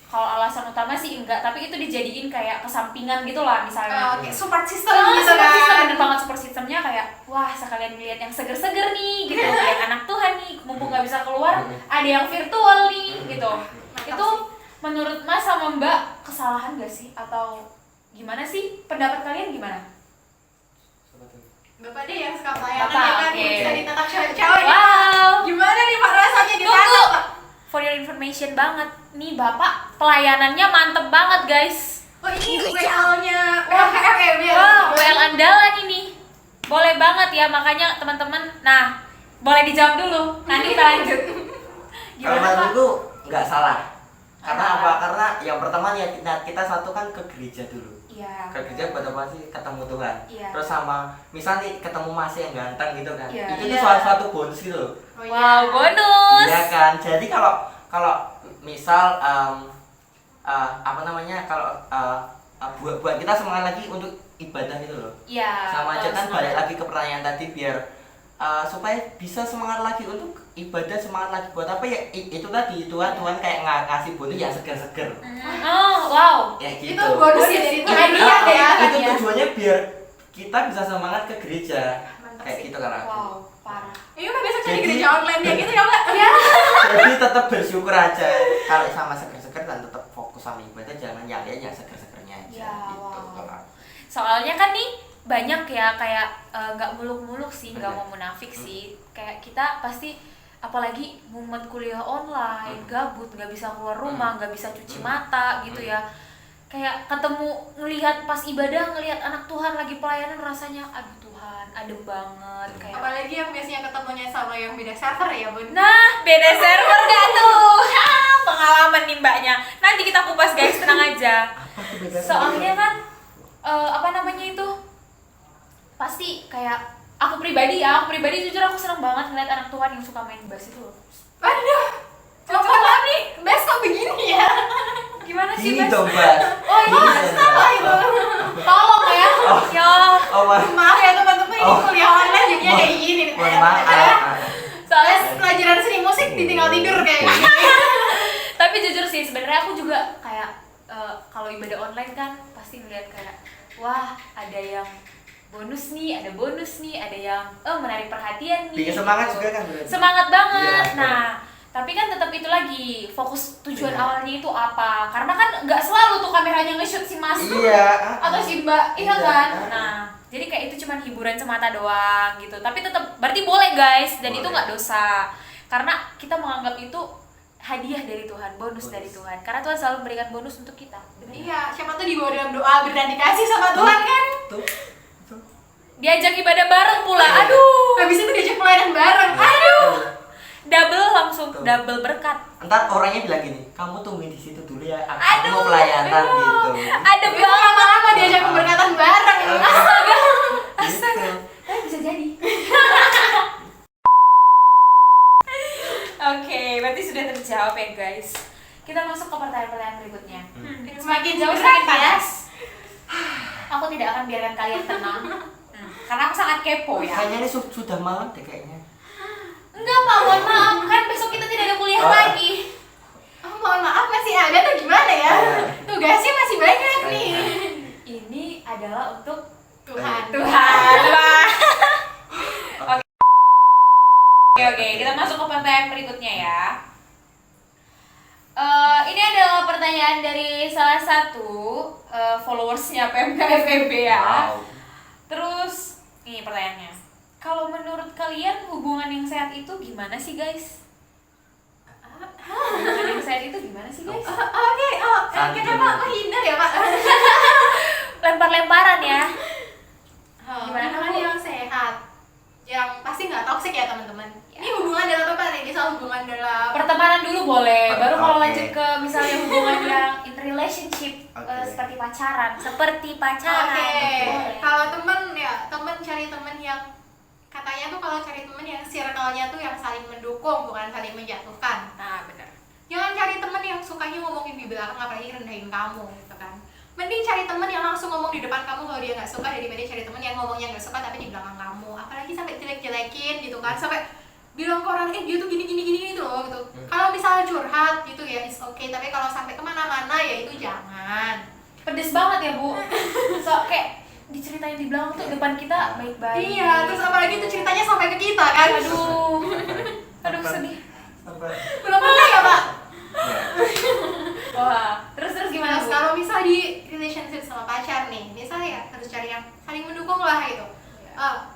A: kalau alasan utama sih enggak, tapi itu dijadiin kayak kesampingan gitu lah misalnya.
C: Kayak support system gitu kan.
A: Bener banget, support systemnya kayak wah sekalian ngeliat yang seger-seger nih gitu, lihat anak Tuhan nih, mumpung nggak bisa keluar, ada yang virtual nih gitu. Itu menurut Mas sama Mbak kesalahan gak sih? Atau gimana sih? Pendapat kalian gimana?
C: Bapak deh yang suka pelayanan ya kan, bisa ditatap cewek-cewek.
A: Wow.
C: Gimana nih Pak rasanya ditatap Pak?
A: For your information banget, nih Bapak pelayanannya mantep banget guys.
C: Oh ini WL-nya WLKF ya?
A: Wow, WL andalan ini. Boleh banget ya, makanya teman-teman, nah boleh dijawab dulu, nanti kita lanjut.
B: Kalau menurutku nggak salah. Karena apa? Karena yang pertama ya kita satu kan ke gereja dulu.
A: Iya.
B: Ke gereja buat apa sih? Ketemu Tuhan.
A: Iya.
B: Terus sama misalnya ketemu Mas yang ganteng gitu kan.
A: Iya.
B: Itu tuh suatu bonus gitu loh.
A: Wow, bonus.
B: Iya kan. Jadi kalau misal apa namanya? Kalau buat kita semangat lagi untuk ibadah gitu loh.
A: Iya.
B: Sama aja kan balik lagi ke pertanyaan tadi, biar supaya bisa semangat lagi untuk ibadah, semangat lagi buat apa ya, itu tadi Tuhan kayak ngasih bonus yang seger-seger.
A: Oh wow,
B: ya gitu.
C: Itu bonus ya dari Tuhan ya.
B: Itu tujuannya biar kita bisa semangat ke gereja. Kayak gitu kan aku.
A: Wow, parah.
C: Iya Mbak, besok jadi gereja online ya gitu ya Mbak.
B: Jadi tetap bersyukur aja kalau sama seger-seger, dan tetap fokus sama ibadah, jangan yang lihat yang seger-segernya aja.
A: Ya,
B: gitu.
A: wow. Soalnya kan nih banyak ya kayak nggak muluk-muluk sih, nggak mau munafik sih, kayak kita pasti apalagi momen kuliah online, gabut, nggak bisa keluar rumah, nggak bisa cuci mata gitu ya, kayak ketemu ngelihat pas ibadah, ngelihat anak Tuhan lagi pelayanan, rasanya aduh Tuhan adem banget kayak.
C: Apalagi yang biasanya ketemunya sama yang beda server ya Bun.
A: Nah beda server gak tuh? Pengalaman nih mbaknya, nanti kita kupas guys, tenang aja. Soalnya kan apa namanya itu, pasti kayak aku pribadi jujur aku seneng banget ngeliat anak Tuhan yang suka main bass itu loh.
C: Aduh, coba nih, bass kok begini ya?
A: Gimana sih
B: Gini
A: bass?
B: dong, Bas.
C: Oh ini salah itu.
A: Tolong ya. Ya.
C: Maaf ya teman-teman, ini kuliah online jadinya kayak gini nih.
B: Mohon maaf.
C: Soalnya pelajaran seni musik ditinggal tidur kayak gini.
A: Tapi jujur sih sebenarnya aku juga kayak kalau ibadah online kan pasti ngeliat kayak wah ada yang bonus nih, ada yang menarik perhatian nih.
B: Bikin semangat
A: gitu.
B: juga kan berarti.
A: Semangat banget.
B: Iya.
A: Nah, tapi kan tetap itu lagi fokus tujuan awalnya itu apa? Karena kan nggak selalu tuh kameranya nge-shoot si Mas tuh atau si Mbak, iya kan? Nah, jadi kayak itu cuma hiburan semata doang gitu. Tapi tetap berarti boleh guys, dan itu nggak dosa. Karena kita menganggap itu hadiah dari Tuhan, bonus dari Tuhan. Karena Tuhan selalu memberikan bonus untuk kita.
C: Iya, siapa tuh dibawa dalam doa berdedikasi sama Tuhan kan?
B: Tuh.
A: diajak ibadah bareng pula. Aduh.
C: Habis itu diajak pelayanan bareng. Aduh.
A: Double langsung double berkat.
B: Entar orangnya bilang gini, kamu tungguin di situ dulu ya, aku
A: Aduh,
B: mau pelayanan gitu.
A: Ada
C: Itu lama-lama diajak pemberkatan bareng.
A: Astaga.
B: Gitu.
A: Bisa jadi. Oke, berarti sudah terjawab ya guys. Kita masuk ke pertanyaan-pertanyaan berikutnya.
C: Semakin jauh
A: Berat
C: semakin
A: ya?
C: panas.
A: Aku tidak akan biarkan kalian tenang. Karena aku sangat kepo ya.
B: Kayaknya ini sudah malam deh kayaknya.
A: Enggak Pak, mohon maaf. Kan besok kita tidak ada kuliah lagi.
C: Oh, mohon maaf masih ada tuh gimana ya? Tugasnya masih banyak nih.
A: Ini adalah untuk
C: Tuhan.
A: Tuhan. Oke, kita masuk ke pertanyaan berikutnya ya. Ini adalah pertanyaan dari salah satu followersnya PMK FEB ya.
B: Wow.
A: Terus, ini pertanyaannya. Kalau menurut kalian hubungan yang sehat itu gimana sih guys? Hubungan yang sehat itu gimana sih guys?
C: Oke, kenapa menghindar ya Pak?
A: Lempar-lemparan ya.
C: Gimana hubungan yang sehat? Yang pasti nggak toksik ya teman-teman. Ini hubungan dalam apa nih? Misal hubungan dalam
A: Pertemanan dulu boleh, baru kalau
B: Oke.
A: lanjut ke misalnya hubungan yang in relationship seperti pacaran. Seperti pacaran.
C: Oke.
A: Boleh.
C: Kalau temen ya, temen cari temen yang katanya tuh kalau cari temen yang circle-nya tuh yang saling mendukung bukan saling menjatuhkan.
A: Nah, benar.
C: Jangan cari temen yang sukanya ngomongin di belakang apalagi rendahin kamu gitu kan. Mending cari temen yang langsung ngomong di depan kamu kalau dia nggak suka daripada cari temen yang ngomongnya nggak suka tapi di belakang kamu. Apalagi sampai jelek-jelekin gitu kan, sampai bilang ke orang dia tuh gini gitu loh gitu. Kalau misalnya curhat gitu ya is okay, tapi kalau sampai kemana-mana ya itu jangan.
A: Pedes banget ya Bu. So kayak diceritain di belakang tuh depan kita baik-baik.
C: Iya, terus apalagi itu ceritanya sampai ke kita kan.
A: Aduh sedih.
C: Belum pernah ya Pak?
B: Ya.
A: Wah, terus gimana
C: Terus
A: Bu?
C: kalau misal di relationship sama pacar nih, misalnya ya harus cari yang saling mendukung lah gitu.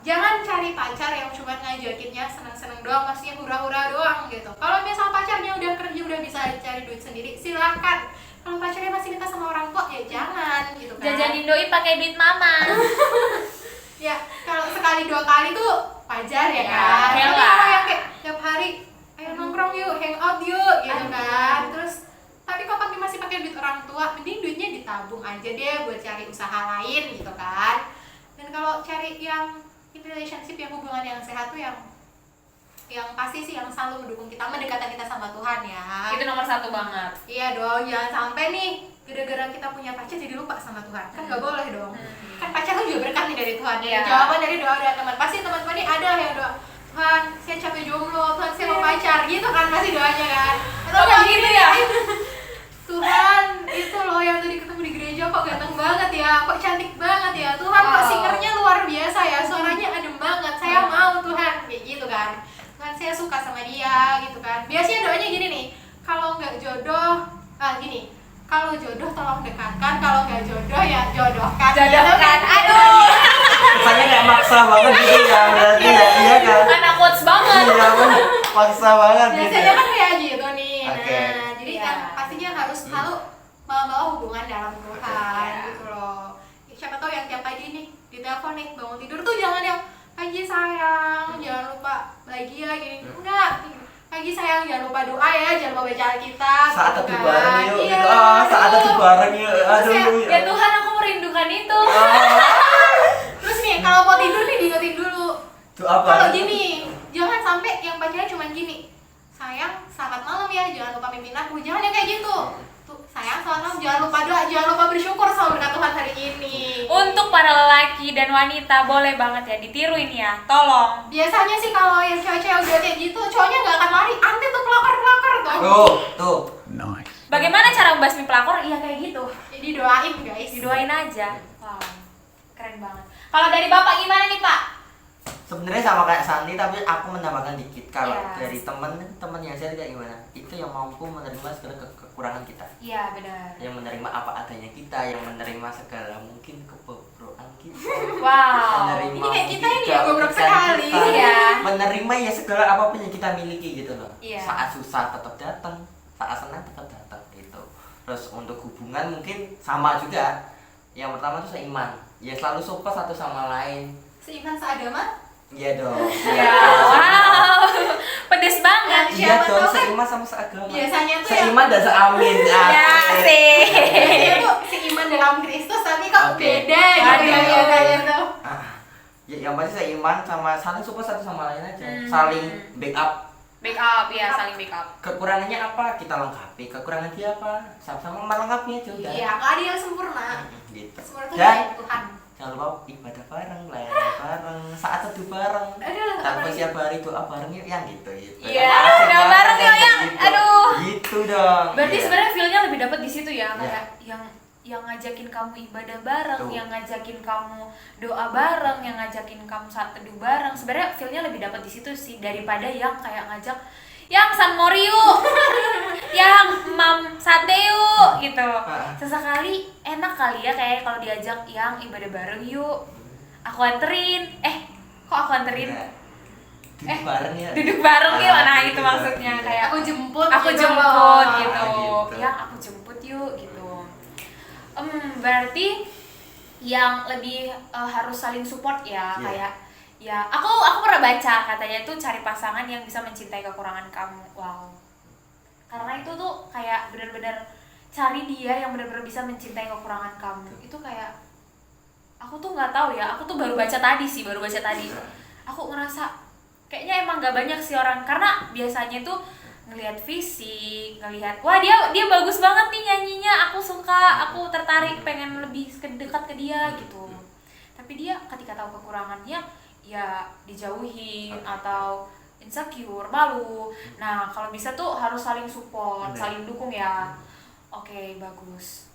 C: Jangan cari pacar yang cuma ngajakinnya seneng-seneng doang, maksudnya hura-hura doang gitu. Kalau misal pacarnya udah kerja, udah bisa cari duit sendiri, silahkan. Kalau pacarnya masih minta sama orang tua, ya jangan gitu kan.
A: Jajanin doi pakai duit mama.
C: Ya, kalau sekali dua kali tuh wajar ya
A: Ya,
C: kan. Tapi
A: rela.
C: kalau yang kayak tiap hari, ayo nongkrong yuk, hang out yuk gitu kan. Terus tapi kalau pakai masih pakai duit orang tua, mending duitnya ditabung aja deh buat cari usaha lain gitu kan. Dan kalau cari yang in relationship yang hubungan yang sehat tuh yang pasti sih yang selalu mendukung kita, mendekatkan kita sama Tuhan ya.
A: Itu nomor 1 banget.
C: Iya dong, jangan sampai nih gara-gara kita punya pacar jadi lupa sama Tuhan. Kan nggak boleh dong. Kan pacar kan juga berkat nih dari Tuhan.
A: Iya.
C: Jawaban dari doa dan teman. Pasti teman-teman ini ada yang doa, Tuhan, saya capek jomblo, Tuhan saya mau pacar, gitu kan pasti doanya kan. Atau
A: Oh, gitu ya?
C: Tuhan, itu loh yang tadi ketemu di gereja kok ganteng banget ya, kok cantik banget ya. Tuhan kok singernya luar biasa ya, suaranya adem banget. Saya mau Tuhan, kayak gitu kan. Tuhan saya suka sama dia gitu kan. Biasanya doanya gini nih, kalau nggak jodoh, gini. Kalau jodoh tolong dekatkan, kalau nggak jodoh ya jodohkan.
A: Jodohkan. Aduh.
B: Kesannya kayak maksa banget gitu ya, berarti ya, iya kan?
A: Anak quotes banget.
B: Iya, maksa banget gitu.
C: Biasanya kan kayak gitu nih.
B: Oke.
C: Nah, jadi
A: Iya.
C: kan pastinya harus selalu membawa hubungan dalam Tuhan
A: Iya.
C: gitu loh. Siapa tahu yang tiap pagi nih ditelepon nih bangun tidur tuh jangan yang pagi sayang, jangan lupa bahagia gini. Enggak. Pagi sayang, jangan lupa doa ya, jangan lupa baca Alkitab.
B: Saat
C: gitu
B: teduh
C: kan.
B: bareng yuk,
C: Iya,
B: gitu. Saat teduh bareng yuk. Aduh.
A: Ya Tuhan, aku merindukan itu.
C: Terus nih kalau mau tidur nih diingetin dulu.
B: Itu apa?
C: Kalau gini, jangan sampai yang pacarnya cuma gini. Sayang, selamat malam ya, jangan lupa mimpin aku. Jangan yang kayak gitu. Tuh, sayang, selamat malam, jangan lupa doa, jangan lupa bersyukur sama berkat Tuhan hari ini.
A: Untuk para lelaki dan wanita boleh banget ya ditiru ini ya. Tolong.
C: Biasanya sih kalau yang cewek-cewek udah kayak gitu, cowoknya nggak akan lari. Anti tuh pelakor-pelakor tuh.
B: Tuh.
A: Bagaimana cara membasmi pelakor? Iya kayak gitu.
C: Jadi doain guys.
A: Didoain aja. Wow. Keren banget. Kalau dari Bapak gimana nih, Pak?
B: Sebenarnya sama kayak Santi, tapi aku menambahkan dikit. Kalau
A: Iya.
B: dari teman yang saya kayak gimana? Itu yang mampu menerima segala kekurangan kita,
A: Iya, benar.
B: yang menerima apa adanya kita, yang menerima segala mungkin kebobrokan kita.
A: Wow.
B: Menerima
C: Ini kayak kita
B: mungkin
C: ini ya, bobrok
B: keadaan
C: sekali.
B: kita.
A: Iya.
B: Menerima ya segala apapun yang kita miliki gitu loh.
A: Iya.
B: Saat susah tetap datang, saat senang tetap datang gitu. Terus untuk hubungan mungkin sama juga. Yang pertama tuh seiman, ya selalu support satu sama lain.
C: seiman seagama.
B: Iya dong.
A: Ya, wow, pedes banget.
B: Iya
C: Siapa
B: dong,
C: tahu kan
B: seiman sama seagama.
C: biasanya tuh
B: Seiman dan seamin.
A: Ya sih.
C: biasanya tuh seiman dalam Kristus tapi kok
B: Oke.
C: beda gitu ya
A: Aduh.
C: biasanya tuh.
B: Ya, yang pasti seiman sama saling support satu sama lain aja.
A: Hmm.
B: Saling backup.
A: Backup ya, saling backup.
B: Kekurangannya apa kita lengkapi, kekurangan dia apa sama-sama melengkapi aja udah.
C: Iya, nggak ada yang sempurna.
B: Gitu.
C: Sempurna tuh
B: Dan
C: dari Tuhan.
B: jangan lupa ibadah bareng, layanan bareng, saat teduh bareng.
C: Aduh,
B: Tanpa
C: apalagi?
B: siap hari doa bareng yuk yang gitu.
A: Iya,
B: Asik
A: doa
B: banget
A: bareng yuk,
B: kayak
A: yang.
B: gitu.
A: Aduh.
B: Gitu dong.
A: Berarti
B: Iya.
A: sebenarnya feel-nya lebih dapat di situ ya,
B: Iya.
A: kayak yang ngajakin kamu ibadah bareng,
B: Tuh.
A: yang ngajakin kamu doa bareng, yang ngajakin kamu saat teduh bareng. Sebenarnya feel-nya lebih dapat di situ sih daripada yang kayak ngajak yang San Mori yuk, yang Mam Sate yuk gitu. Sesekali enak kali ya kayak kalau diajak yang ibadah bareng yuk. Aku anterin. Kok aku anterin?
B: Iya. Duduk bareng ya.
A: Duduk bareng yuk. Nah, itu
B: Duduk
A: maksudnya
B: bareng,
A: kayak
C: Aku jemput.
A: aku
C: gitu
A: jemput
C: loh.
A: gitu.
B: gitu.
A: Yang aku jemput yuk gitu. Berarti yang lebih harus saling support ya,
B: Iya.
A: kayak ya aku pernah baca katanya tuh cari pasangan yang bisa mencintai kekurangan kamu. Wow. Karena itu tuh kayak benar-benar cari dia yang benar-benar bisa mencintai kekurangan kamu. Itu kayak aku tuh nggak tahu ya, aku tuh baru baca tadi. Aku ngerasa kayaknya emang nggak banyak sih orang, karena biasanya tuh ngelihat fisik, ngelihat wah dia bagus banget nih nyanyinya, aku suka, aku tertarik, pengen lebih dekat ke dia gitu. Tapi dia ketika tahu kekurangannya ya dijauhin atau insecure, malu. Nah, kalau bisa tuh harus saling support, saling dukung ya. Oke, bagus.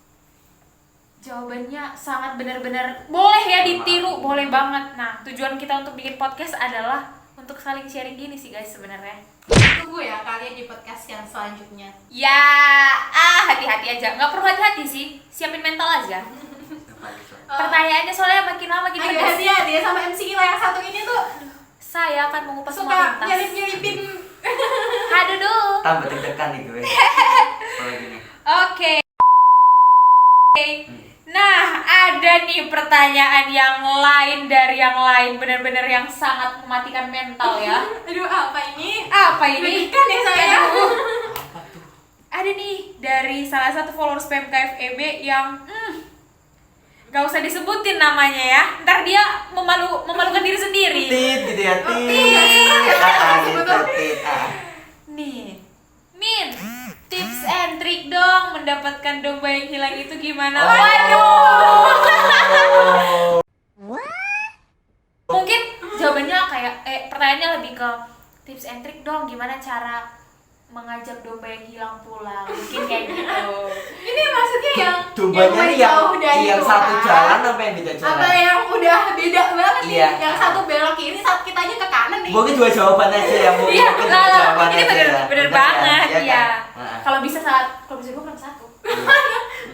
A: Jawabannya sangat benar-benar boleh ya ditiru, boleh banget. Nah, tujuan kita untuk bikin podcast adalah untuk saling sharing gini sih guys sebenarnya.
C: Tunggu ya kalian di podcast yang selanjutnya.
A: Ya, hati-hati aja. Nggak perlu hati-hati sih, siapin mental aja. Pertanyaannya soalnya makin lama makin
C: Ayo
A: pedas.
C: hati-hati ya sama MC kita yang satu ini tuh
A: Saya akan mengupas semua
C: suka
A: tuntas.
C: nyelip-nyelipin.
A: Aduh dulu.
B: Tambah deg-degan nih gue. Kalau gini.
A: Oke. Nah, ada nih pertanyaan yang lain dari yang lain, benar-benar yang sangat mematikan mental ya.
C: Aduh, apa ini?
A: Apa ini?
C: Kan ya saya.
B: Apa tuh?
A: Ada nih dari salah satu followers PMKFEB yang gak usah disebutin namanya ya. Ntar dia memalukan diri sendiri.
B: Tit gitu ya, tit. Gitu, tit.
A: Nih, Min, tips and trick dong mendapatkan domba yang hilang itu gimana? Waduh. Mungkin jawabannya kayak pertanyaannya lebih ke tips and trick dong gimana cara mengajak domba yang hilang pulang. Mungkin kayak gitu.
C: Ini maksudnya yang
B: Dombanya nih
C: jauh dari
B: yang satu
C: Tuhan.
B: jalan apa yang beda jalan?
C: Apa yang udah beda banget nih?
B: Iya.
C: Yang satu belok kiri, saat kitanya ke kanan nih.
B: Mungkin dua jawaban aja ya, mungkin
A: Iya,
B: dua jawaban
A: ini
B: aja
A: bener
B: ya.
A: bener
B: Bener
A: banget
B: kan?
A: ya.
B: Kan?
A: Kalau bisa gue kan satu.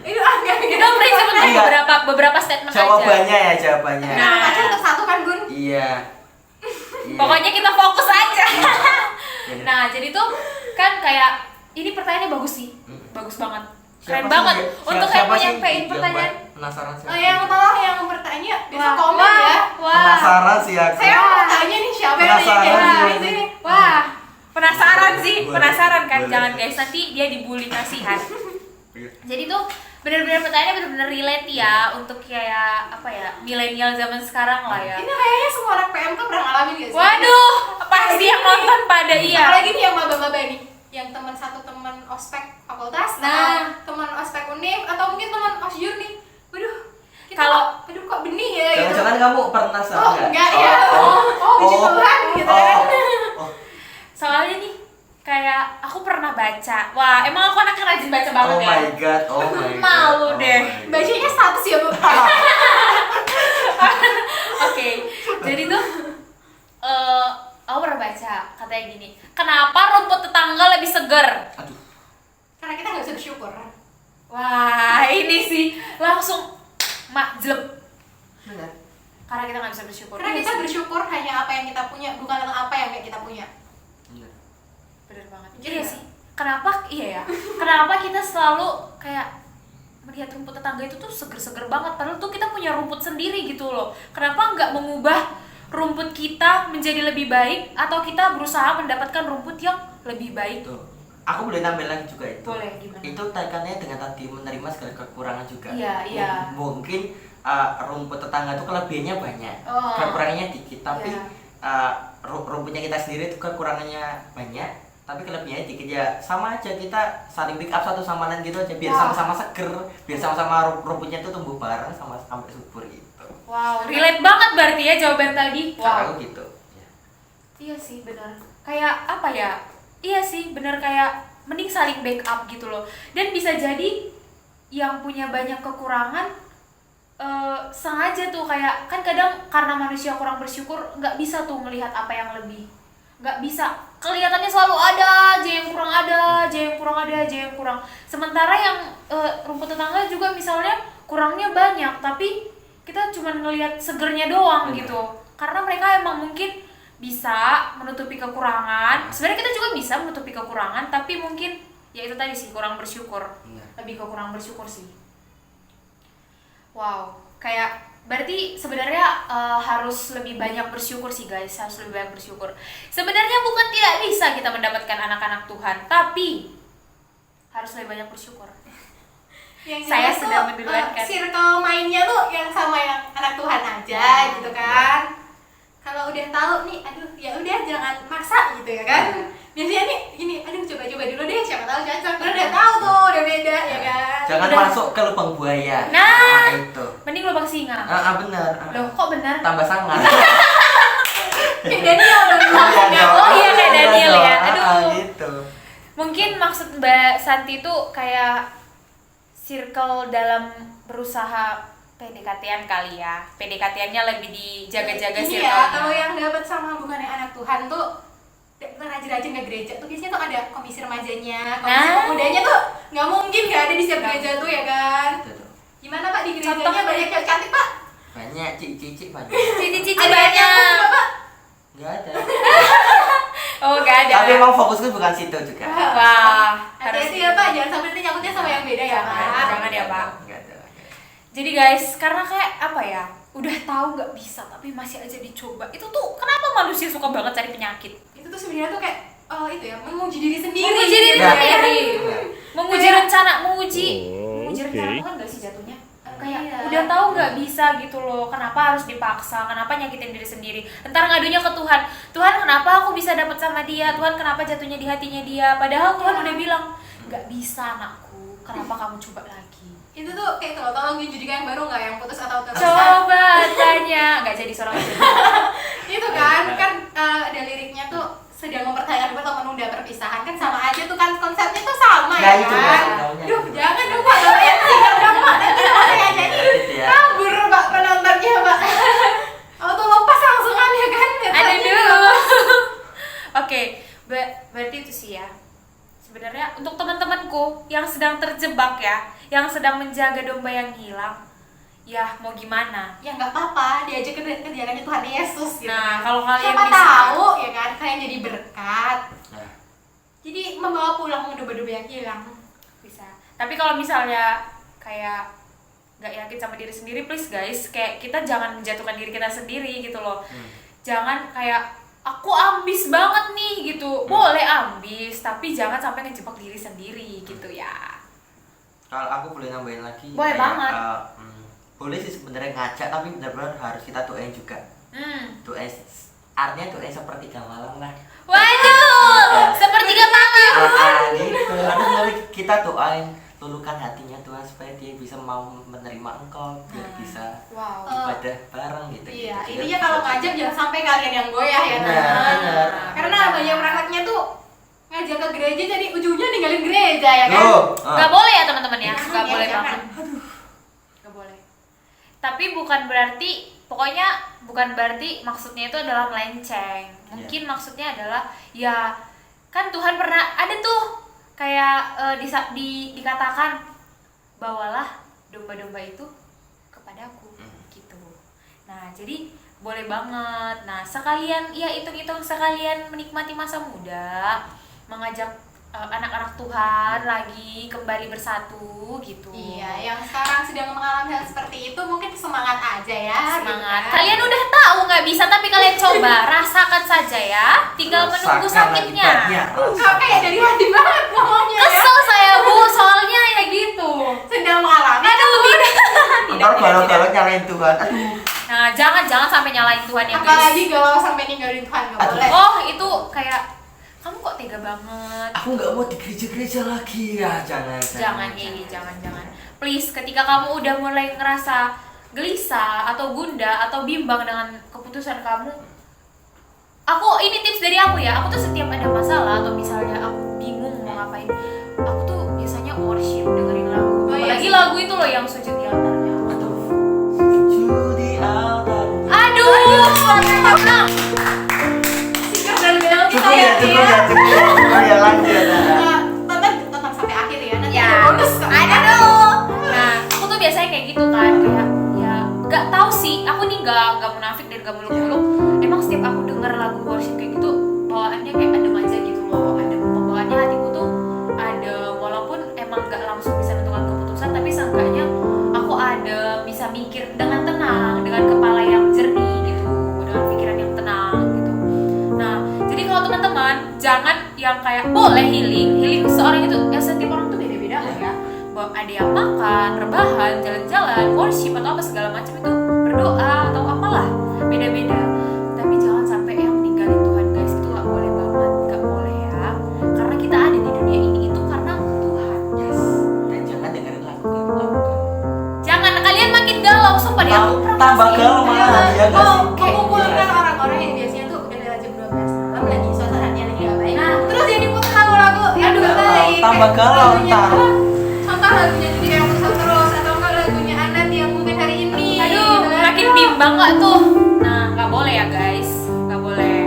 C: Itu agak
A: Kita prinsip untuk
B: Enggak.
A: beberapa statement aja.
B: Jawabannya ya, jawabannya.
C: Nah, pacar tetap satu kan, Gun?
B: Iya. Iya.
A: Pokoknya kita fokus aja.
B: Iya.
A: Nah, jadi tuh kan kayak ini pertanyaannya bagus sih. Bagus banget. Keren
B: Siapa sih
A: banget
B: yang-
A: untuk
B: siapa
A: kayak
B: sih
A: nyampein
B: yang
A: pertanyaan.
B: penasaran sih.
C: Yang tolong yang bertanya bisa
A: Wah,
C: komen
A: wah,
C: ya.
A: Wah.
B: Penasaran sih aku.
C: Saya mau tanya nih siapa yang
B: Penasaran
C: nanya
B: sih.
C: kayak gini.
A: Wah, penasaran sih,
B: Boleh.
A: penasaran kan?
B: Boleh.
A: Jangan guys, nanti dia dibully nasihat.
B: Iya.
A: Jadi tuh benar-benar pertanyaannya benar-benar relate ya untuk kayak apa ya, milenial zaman sekarang lah ya.
C: Ini kayaknya semua anak PMK pernah ngalamin gak sih?
A: Waduh, pasti yang nonton pada iya.
C: Apalagi nih yang maba-maba nih, yang teman satu teman ospek fakultas,
A: Nah.
C: atau teman ospek univ, atau mungkin teman osjur nih. Waduh, kita
A: Kalau-
C: aduh kok benih ya gitu.
B: Jangan-jangan kamu pernah sama
C: Oh enggak ya, oh puji Tuhan gitu kan.
B: Oh.
A: Soalnya nih kayak aku pernah baca. Wah, emang aku anaknya rajin baca banget
B: Oh
A: ya.
B: my god, oh my god.
A: Malu
B: oh
A: deh.
B: my God.
C: Bacanya status ya, Bu.
A: Oke, jadi tuh aku pernah baca katanya gini, kenapa rumput tetangga lebih seger?
B: Aduh.
C: Karena kita nggak bisa bersyukur.
A: Wah, ini sih langsung jelek.
B: Benar.
A: Karena kita nggak bisa bersyukur.
C: Karena
A: Iya
C: kita
A: sih.
C: bersyukur hanya apa yang kita punya, bukan tentang apa yang nggak kita punya.
B: Benar.
A: Bener banget.
C: Iya.
A: Iya sih. Kenapa? Iya ya. Kenapa kita selalu kayak melihat rumput tetangga itu tuh seger-seger banget, padahal tuh kita punya rumput sendiri gitu loh. Kenapa nggak mengubah rumput kita menjadi lebih baik atau kita berusaha mendapatkan rumput yang lebih baik.
B: Tuh. Aku boleh nambah lagi juga itu.
A: Boleh, gimana?
B: Itu kaitannya dengan tadi menerima segala kekurangan juga.
A: Iya.
B: Mungkin rumput tetangga itu kelebihannya banyak,
A: Oh.
B: kekurangannya dikit. Tapi
A: Iya.
B: rumputnya kita sendiri itu kekurangannya banyak, tapi kelebihannya dikit. Ya sama aja, kita saling pick up satu sama lain gitu aja, biar sama-sama seger, biar sama-sama rumputnya itu tumbuh bareng sama sampai subur gitu.
A: Wow, relate banget berarti ya jawaban tadi.
B: Kalau aku gitu. Ya.
A: Iya sih, benar. Kayak apa ya? Iya sih, benar, kayak mending saling backup gitu loh. Dan bisa jadi yang punya banyak kekurangan sengaja tuh, kayak kan kadang karena manusia kurang bersyukur nggak bisa tuh melihat apa yang lebih, nggak bisa, kelihatannya selalu ada aja yang kurang, ada aja yang kurang, ada aja yang kurang. Sementara yang rumput tetangga juga misalnya kurangnya banyak, tapi kita cuma ngelihat segernya doang gitu, karena mereka emang mungkin bisa menutupi kekurangan. Sebenarnya kita juga bisa menutupi kekurangan, tapi mungkin ya itu tadi sih, kurang bersyukur. Lebih ke kurang bersyukur sih. Wow, kayak berarti sebenarnya harus lebih banyak bersyukur sih guys, harus lebih banyak bersyukur. Sebenarnya bukan tidak bisa kita mendapatkan anak-anak Tuhan, tapi harus lebih banyak bersyukur.
C: Yang
A: Saya
C: jelas
A: sedang
C: tuh,
A: mendudukan.
C: circle mainnya tuh yang sama yang anak Tuhan aja gitu kan. Kalau udah tahu nih, aduh ya udah jangan maksa gitu ya kan. Biasanya nih gini, aduh coba-coba dulu deh, siapa tahu cocok. Karena udah tahu tuh, udah beda ya kan.
B: Jangan
A: Udah.
B: masuk ke lubang buaya.
A: Nah,
B: Itu.
A: mending lubang singa.
B: Benar.
A: Loh, kok benar?
B: Tambah sangar.
C: Kayak Daniel dong.
A: Oh iya, kayak Daniel ya. Aduh.
B: Gitu.
A: Mungkin maksud Mbak Santi tuh kayak circle dalam berusaha PDKT-an kali ya. PDKT-annya lebih dijaga-jaga
C: Ini
A: circle.
C: ya, kalau yang dapat sama bukannya anak Tuhan tuh rajin-rajin ke gereja tuh biasanya tuh ada komisi remajanya, komisi
A: Nah.
C: pemudanya tuh nggak mungkin nggak ada di setiap gereja tuh ya kan.
B: Gitu.
C: Gimana Pak di gerejanya
A: Contohnya.
C: banyak yang cantik Pak?
B: Banyak cici banyak.
A: Cici-cici
C: Ada yang nyambung
A: banyak.
C: nggak, Pak?
B: Enggak ada.
A: Oh, gak ada.
B: Tapi emang fokusku bukan situ juga.
A: Wah, harus
C: Hati-hati ya Pak, jangan sampai nanti nyangkutnya sama yang beda ya Pak.
A: Jangan ya, Pak.
B: Enggak ada.
A: Jadi guys, karena kayak apa ya, udah tahu nggak bisa tapi masih aja dicoba. Itu tuh kenapa manusia suka banget cari penyakit?
C: Itu tuh sebenarnya tuh kayak itu ya, menguji diri sendiri.
A: Menguji diri
B: Ya.
A: sendiri,
B: Benar.
A: menguji
C: Kayak-
A: rencana, menguji
D: Oke.
A: rencana Tuhan nggak sih jatuhnya? Kayak
C: Iya.
A: udah tahu nggak bisa gitu loh, kenapa harus dipaksa, kenapa nyakitin diri sendiri, ntar ngadunya ke Tuhan. Tuhan, kenapa aku bisa dapat sama dia? Tuhan, kenapa jatuhnya di hatinya dia? Padahal Tuhan udah bilang nggak bisa anakku, kenapa kamu coba lagi?
C: Itu tuh kayak kalau tolong judika yang baru nggak yang putus atau terus
A: Coba tanya, nggak jadi seorang jadi.
C: itu kan ada liriknya tuh sedang mempertanyakan atau menunda perpisahan kan sama aja tuh kan konsepnya tuh sama
B: Nah,
C: ya
B: itu
C: kan.
B: Mas,
C: Duh jangan dong Pak, kalau yang singkat dong Pak, nanti sama saya nyanyi
B: Gitu ya.
C: kabur Pak penontonnya Pak. Auto lepas langsungan ya kan.
A: Ada
C: Headsetnya
A: dulu.
C: lepas.
A: Oke, berarti itu sih ya. Sebenarnya untuk teman-temanku yang sedang terjebak ya, yang sedang menjaga domba yang hilang, ya mau gimana?
C: Ya nggak apa-apa, diajak ke jalannya Tuhan Yesus gitu.
A: Nah, kalau kalian
C: siapa
A: bisa-
C: tahu ya kan kalian jadi berkat.
B: Nah,
C: Jadi membawa pulang domba-domba yang hilang.
A: Bisa. Tapi kalau misalnya kayak nggak yakin sama diri sendiri, please guys, kayak kita jangan menjatuhkan diri kita sendiri gitu loh. Jangan kayak aku ambis banget nih gitu. Boleh ambis, tapi jangan sampai ngejebak diri sendiri gitu ya.
B: kalau aku boleh nambahin lagi.
A: Boleh banget.
B: Boleh sih sebenarnya ngajak, tapi benar-benar harus kita doain juga. Doain, artinya doain sepertiga malam lah.
A: Waduh, sepertiga malam.
B: Gitu. Harus dari kita doain, luluhkan hatinya Tuhan supaya dia bisa mau menerima engkau, biar bisa
A: Wow.
B: ibadah bareng gitu.
C: Iya,
B: gitu.
C: intinya kalau ngajak jangan sampai kalian yang goyah ya.
B: Benar,
C: Nah.
B: benar.
C: Karena banyak prakteknya tuh ngajak ke gereja jadi ujungnya ninggalin gereja ya kan.
A: Gak boleh ya teman-teman ya,
C: Jangan,
A: gak
C: ya,
A: boleh
C: jangan.
A: banget. Gak boleh. Tapi bukan berarti, pokoknya bukan berarti maksudnya itu adalah melenceng. Mungkin maksudnya adalah ya kan Tuhan pernah ada tuh kayak dikatakan bawalah domba-domba itu kepadaku gitu. Nah jadi boleh banget. Nah sekalian ya hitung-hitung sekalian menikmati masa muda, mengajak anak-anak Tuhan lagi kembali bersatu gitu.
C: Iya, yang sekarang sedang mengalami hal seperti itu mungkin semangat aja ya.
A: Semangat.
C: gitu kan.
A: Kalian udah tahu tahu nggak bisa, tapi kalian coba rasakan saja ya. Tinggal menunggu sakitnya.
C: Kok kayak dari hati banget ngomongnya ya.
A: Kesel saya Bu, soalnya ya gitu.
C: Sedang mengalami.
A: Aduh, tidak.
B: Ntar kalau nyalain Tuhan. Aduh.
A: Nah, jangan sampai nyalain Tuhan ya guys.
C: Apalagi kalau sampai ninggalin Tuhan nggak boleh.
A: Oh, itu kayak kamu kok tega banget.
B: Aku nggak mau di gereja lagi ya, jangan.
A: Jangan. Please, ketika kamu udah mulai ngerasa gelisah atau gundah atau bimbang dengan keputusan kamu, ini tips dari aku ya. Aku tuh setiap ada masalah atau misalnya aku bingung mau ngapain, aku tuh biasanya worship, dengerin lagu. Apalagi lagu itu loh yang sujud di altarnya.
B: Sujud di altar.
A: Aduh, mana?
C: Sikap dan bel kita
B: Cukup ya, lanjut.
C: Tonton sampai akhir ya. Nanti
A: Ya,
C: ada bonus kok.
A: aduh. Nah, aku tuh biasanya kayak gitu kan, kayak ya nggak tahu sih. Aku nih nggak munafik dan nggak muluk-muluk. Emang setiap aku denger lagu worship kayak gitu, bawaannya kayak adem aja gitu loh. Adem, pembawaannya hatiku tuh ada, walaupun emang nggak langsung bisa menentukan keputusan, tapi seenggaknya aku ada bisa mikir dengan tenang, dengan kepala yang jernih gitu, dengan pikiran yang tenang gitu. Nah, jadi kalau teman-teman jangan yang kayak boleh healing seseorang itu, ya setiap orang tuh beda-beda lah ya. Ada yang makan, rebahan, jalan-jalan, worship atau apa segala macam itu, berdoa atau apalah, beda-beda. Tapi jangan sampai yang meninggalin Tuhan guys, itu nggak boleh banget, nggak boleh ya. Karena kita ada di dunia ini itu karena Tuhan.
B: Yes. Dan jangan dengerin lagu.
A: Jangan, kalian makin galau, sumpah deh aku pernah
B: Tambah
A: sih.
B: galau malah ya nggak sih?
C: Mengumpulkan orang-orang yang biasanya tuh udah jam 12 malam lagi suasananya lagi gak baik. Nah, terus yang diputar lagu yang
B: Aduh,
C: gak baik.
B: tambah
C: Kayak
B: galau
C: lagunya
B: ntar.
C: apa? Contoh lagunya jadi yang pusat terus atau enggak lagunya Anand yang mungkin hari ini.
A: Aduh,
C: gitu kan.
A: makin bimbang nggak tuh? Nah, nggak boleh ya guys, nggak boleh.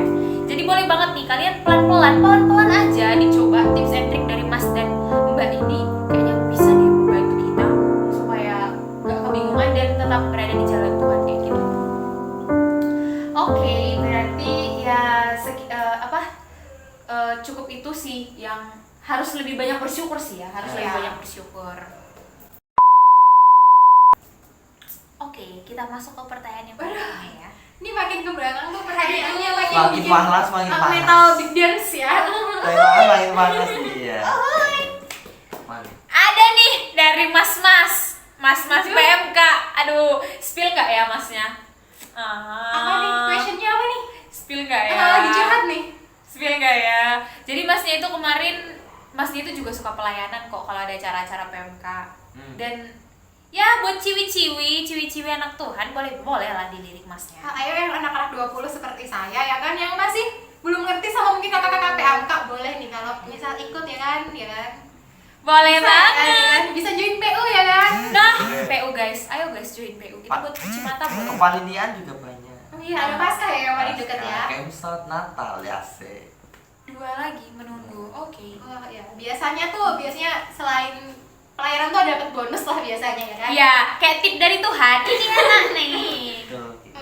A: Jadi boleh banget nih kalian pelan-pelan aja dicoba tips and trick dari Mas dan Mbak ini, kayaknya bisa nih membantu kita supaya nggak kebingungan dan tetap berada di jalan Tuhan kayak gitu. Oke, berarti ya cukup itu sih yang harus lebih banyak bersyukur sih ya, harus lebih banyak bersyukur. Oke, kita masuk ke pertanyaan yang berikutnya ya.
C: Ini makin ke belakang tuh pertanyaannya makin
B: Makin
C: bikin
B: panas, makin panas.
C: metal big dance ya.
B: Makin panas iya.
A: Ada nih dari Mas PMK. Aduh, spill nggak ya Masnya?
C: Apa nih? Questionnya apa nih?
A: Spill nggak ya?
C: Lagi curhat nih.
A: Spill nggak ya? Jadi Masnya itu kemarin, Masnya itu juga suka pelayanan kok kalau ada acara-acara PMK. Dan ya buat ciwi-ciwi anak Tuhan boleh lah dilirik Masnya.
C: Ayo yang anak-anak 20 seperti saya ya kan, yang masih belum ngerti sama mungkin kakak-kakak PMK, boleh nih kalau misal ikut ya kan.
A: Boleh
C: Bisa,
A: banget.
C: ya kan? Bisa join PU ya kan.
A: Nah, PU guys, ayo guys join PU. Kita buat cuci mata boleh.
B: Kepanitiaan juga banyak.
C: Oh iya, ada Paskah ya yang paling deket ya.
B: Kemsot Natal ya sih.
A: 2 lagi menunggu. Oke.
C: Oh ya, biasanya selain pelayanan tuh dapat bonus lah biasanya ya kan.
A: Iya, kayak tip dari Tuhan. Ini enak nih.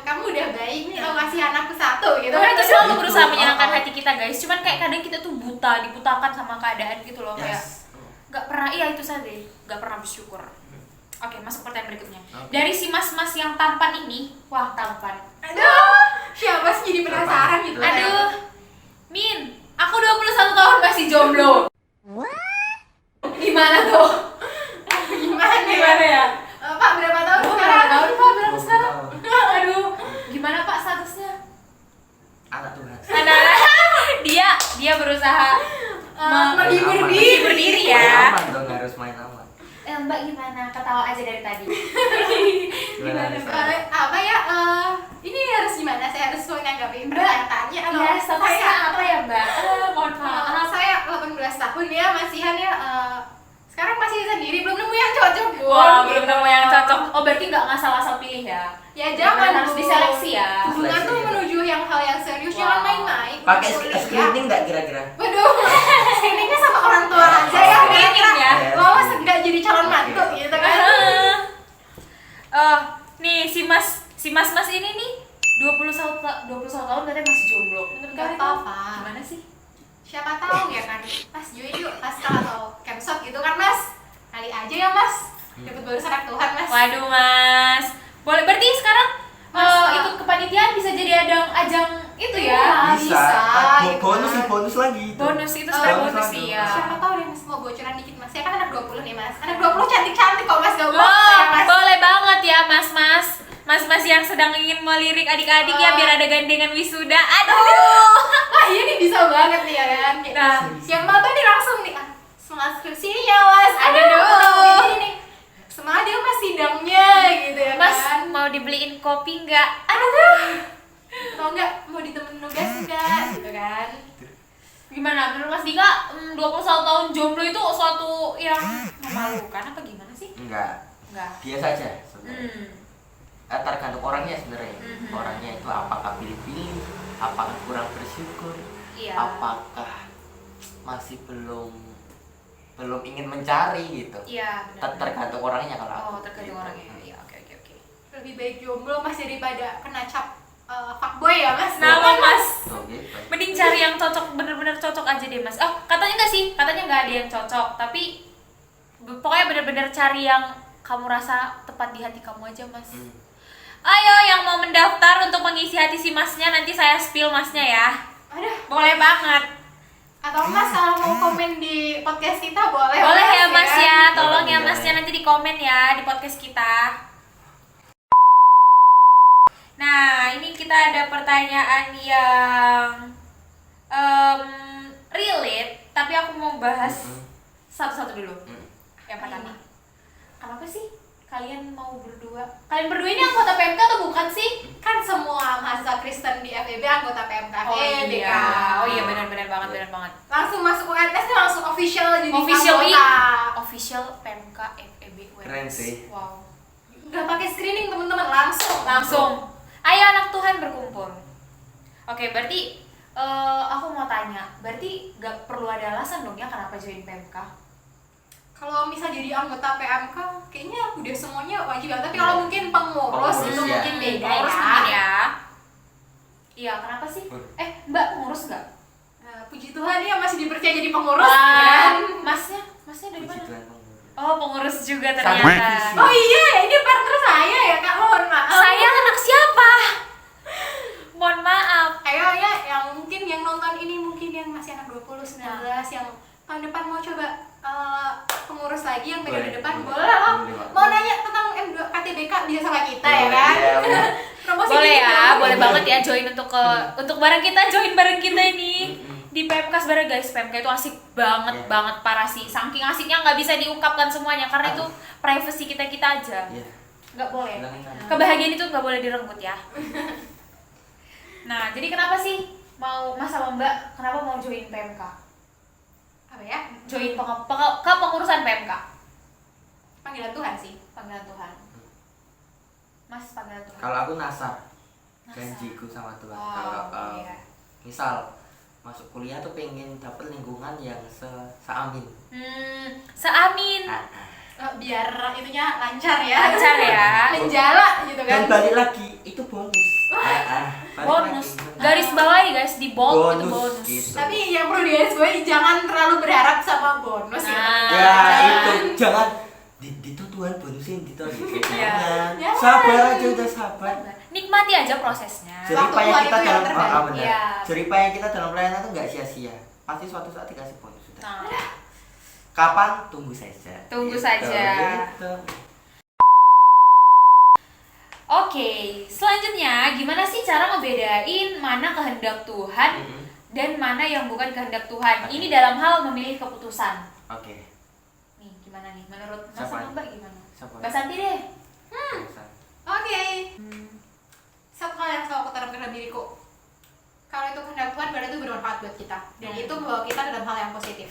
C: Kamu udah baik nih, oh kasih anakku 1 gitu.
A: Tuhan itu selalu
B: Gitu.
A: berusaha menyenangkan hati kita guys. Cuman kayak kadang kita tuh dibutakan sama keadaan gitu loh, kayak nggak pernah, iya itu saja, nggak pernah bersyukur. Oke, masuk pertanyaan berikutnya. Dari si mas-mas yang tampan ini, wah tampan.
C: Aduh, siapa sih jadi penasaran gitu.
A: Aduh, Min, aku 21 tahun masih jomblo. Gimana tuh?
C: Gimana ya? Pak, berapa tahun sekarang?
A: Berapa sekarang? Aduh, gimana Pak statusnya?
B: Anak Tuhan.
A: Dia berusaha
C: menghibur
A: menghibur diri ya.
B: Aman dong, harus main aman.
A: Mbak gimana? Ketawa aja dari tadi.
B: Gimana?
C: Apa ya? Ini harus gimana? Saya harus menanggapi pertanyaannya atau
A: Ya, statusnya apa ya Mbak? Mohon maaf.
C: Saya 18 tahun ya, masihan ya. Sekarang masih sendiri, belum nemu yang cocok.
A: Wah, belum nemu yang cocok. Oh, berarti nggak asal-asal pilih ya?
C: Ya jangan,
A: harus
C: Bu.
A: diseleksi ya.
C: Hubungan tuh menuju yang hal yang serius, jangan main-main.
B: Pakai
C: Kuliah.
B: screening nggak kira-kira?
C: Waduh, screeningnya sama orang tua aja ya.
A: Screening ya.
C: Lolos nggak jadi calon mantu gitu kan?
A: Nih si mas ini nih 21 tahun katanya masih jomblo. Menurut
C: Nggak
A: kalian
C: apa-apa.
A: gimana sih?
C: Siapa tahu ya kan, Mas join yuk Paskah atau Kemsot gitu kan Mas. Kali aja ya Mas, dapat bonus anak Tuhan Mas.
A: Waduh Mas, boleh berarti sekarang
C: Mas,
A: ikut kepanitiaan bisa jadi
B: bisa.
C: gitu
B: Bonus
C: kan.
B: bonus lagi itu.
A: Bonus itu sebenarnya bonus
B: lagi.
A: ya.
C: Siapa tahu deh Mas mau bocoran dikit Mas. Ya kan anak 20 nih Mas. Anak 20 cantik-cantik kok Mas, gak
A: Oh,
C: bohong ya Mas.
A: boleh banget ya mas-mas. Mas-mas yang sedang ingin melirik adik-adik ya biar ada gandengan wisuda. Aduh.
C: Wah iya nih bisa banget nih ya kan.
A: Nah,
C: Yang mata nih langsung nih semangat skripsinya Mas.
A: Aduh.
C: Ini nih. Semangat dia Mas sidangnya gitu ya
A: Mas
C: kan.
A: mau dibeliin kopi nggak? Aduh.
C: Atau enggak mau ditemenin nugas enggak gitu kan.
A: Gimana menurut Mas Dika 21 tahun jomblo itu suatu yang memalukan apa gimana sih?
B: Enggak. Biasa aja sebenarnya. Tergantung orangnya sebenarnya. Orangnya itu apakah pilih-pilih, apakah kurang bersyukur,
A: Iya.
B: apakah masih belum ingin mencari gitu.
A: Iya, benar.
B: Tergantung orangnya kalau aku.
A: Oh, tergantung
B: Gitu.
A: orangnya. Iya, oke.
C: Lebih baik jomblo Mas daripada kena cap fuckboy ya Mas.
A: Nama Mas.
B: Oke, baik.
A: Mending cari yang cocok, bener-bener cocok aja deh Mas. Oh, katanya enggak sih, katanya nggak ada yang cocok. Tapi pokoknya bener-bener cari yang kamu rasa tepat di hati kamu aja Mas. Ayo yang mau mendaftar untuk mengisi hati si Masnya, nanti saya spill Masnya ya.
C: Aduh.
A: Boleh banget.
C: Atau Mas kalau mau komen di podcast kita boleh.
A: Boleh ya Mas ya, tolong
B: Boleh,
A: ya
B: boleh.
A: Masnya nanti di komen ya di podcast kita. Nah, ini kita ada pertanyaan yang relate, tapi aku mau bahas satu-satu dulu. Yang pertama, kenapa sih kalian mau berdua? Kalian berdua ini anggota PMK atau bukan sih?
C: Kan semua mahasiswa Kristen di FEB anggota PMK.
A: Oh iya benar banget.
C: Langsung masuk UNS nih langsung official jadi
A: Officially
C: anggota.
A: official PMK FEB UNS.
B: Keren sih.
A: Wow.
C: Nggak pakai screening teman-teman, langsung.
A: Ayo anak Tuhan berkumpul. Oke, berarti aku mau tanya, berarti gak perlu ada alasan dong ya kenapa join PMK?
C: Kalau misal jadi anggota PMK kayaknya udah semuanya wajib ya. Tapi kalau mungkin pengurus itu
B: Pengurus, ya.
C: mungkin beda
A: Pengurus
C: ya.
A: mungkin ya. Iya, kenapa sih? Mbak pengurus nggak?
C: Puji Tuhan ya masih dipercaya jadi pengurus
A: Wah,
C: kan.
A: Masnya dari
B: Puji
A: mana?
B: Tuhan, pengurus.
A: Oh, pengurus juga
B: Sama
A: ternyata.
B: divisi.
C: Oh iya, ini partner saya ya Kak, mohon maaf.
A: Saya anak siapa? Mohon maaf.
C: Ayo ya, yang mungkin yang nonton ini mungkin yang masih anak 20, 19 yang tahun depan mau coba pengurus lagi yang periode
B: Boleh,
C: depan
B: boleh.
C: boleh loh.
B: Boleh,
C: Mau
B: Pak.
C: nanya tentang M2 KTBK bisa sama kita ya
B: Boleh,
C: kan?
B: iya, benar.
C: Promosi
A: Boleh
C: dikit
A: ya,
C: dong.
A: boleh banget ya join untuk bareng kita, join bareng kita ini. Di PMK sebenarnya guys, PMK itu asik banget
B: Iya.
A: banget parah sih. Saking asiknya nggak bisa diungkapkan semuanya karena itu privacy kita aja.
B: Iya.
A: Nggak boleh.
B: Silakan.
A: Kebahagiaan itu nggak boleh direnggut ya. Nah, jadi kenapa sih mau Mas sama Mbak kenapa mau join PMK?
C: Apa ya?
A: Join kepengurusan PMK.
C: Panggilan Tuhan sih.
A: Panggilan Tuhan. Mas panggilan Tuhan.
B: Kalau aku nasar
A: Nasar.
B: janjiku sama Tuhan.
A: Wow,
B: Kalau
A: iya.
B: misal masuk kuliah tuh pengen dapet lingkungan yang seamin.
A: Seamin.
C: Biar itunya lancar ya.
A: Lancar ya.
C: Menjala gitu kan.
B: Dan balik lagi itu bonus. Balik
A: Bonus.
B: lagi.
A: Garis bawahi guys di bold itu bonus.
B: Gitu.
C: Tapi yang perlu digarisbawahi jangan terlalu berharap sama bonus ya.
A: Nah.
B: Ya
C: Jangan.
B: itu jangan itu Tuhan bonusin gitu.
A: Iya.
C: Jangan.
B: Sabar aja udah sabar.
A: Nikmati aja prosesnya.
C: Waktu
B: Jeripaya
C: Tuhan
B: kita
C: itu yang
B: dalam
C: terbaik.
B: benar.
A: Iya.
B: Jeripaya kita dalam pelayanan tuh nggak sia-sia. Pasti suatu saat dikasih bonus sudah.
A: Nah,
B: Kapan? Tunggu saja.
A: Tunggu
B: Gitu,
A: saja.
B: gitu.
A: Oke, selanjutnya gimana sih cara ngebedain mana kehendak Tuhan dan mana yang bukan kehendak Tuhan?
B: Oke.
A: Ini dalam hal memilih keputusan.
B: Oke.
A: Nih, gimana nih? Menurut Mas
B: Siapa?
A: sama Mbak gimana?
B: Siapa?
A: Mbak Santi deh.
C: Oke. Satu hal yang selalu aku tanamkan dalam diriku. Kalau itu kehendak Tuhan berarti itu bermanfaat buat kita dan itu membawa kita dalam hal yang positif.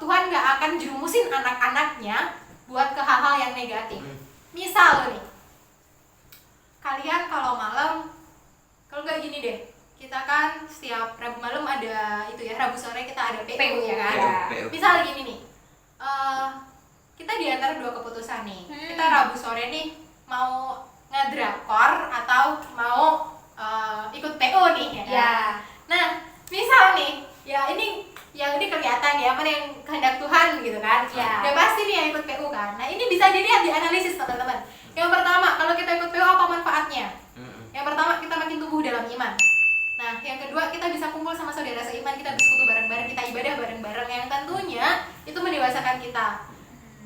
C: Tuhan gak akan jerumusin anak-anaknya buat ke hal-hal yang negatif. Misal nih, kalian kalau malam, kalau nggak gini deh, kita kan setiap Rabu malam ada itu ya, Rabu sore kita ada PU ya kan.
B: PU.
C: Misal gini nih, kita di antara dua keputusan nih. Kita Rabu sore nih mau ngedrakor atau mau ikut PU nih ya.
A: Ya.
C: Nah, misal nih, ya ini yang ini kelihatan ya mana yang kehendak Tuhan gitu kan.
A: Ya.
C: Udah pasti nih yang ikut PU kan. Nah, ini bisa dilihat di analisis teman-teman. Yang pertama, kalau kita ikut PU apa manfaatnya? Yang pertama kita makin tumbuh dalam iman. Nah, yang kedua kedua kita bisa kumpul sama saudara seiman, kita bersekutu bareng-bareng, kita ibadah bareng-bareng yang tentunya itu mendewasakan kita.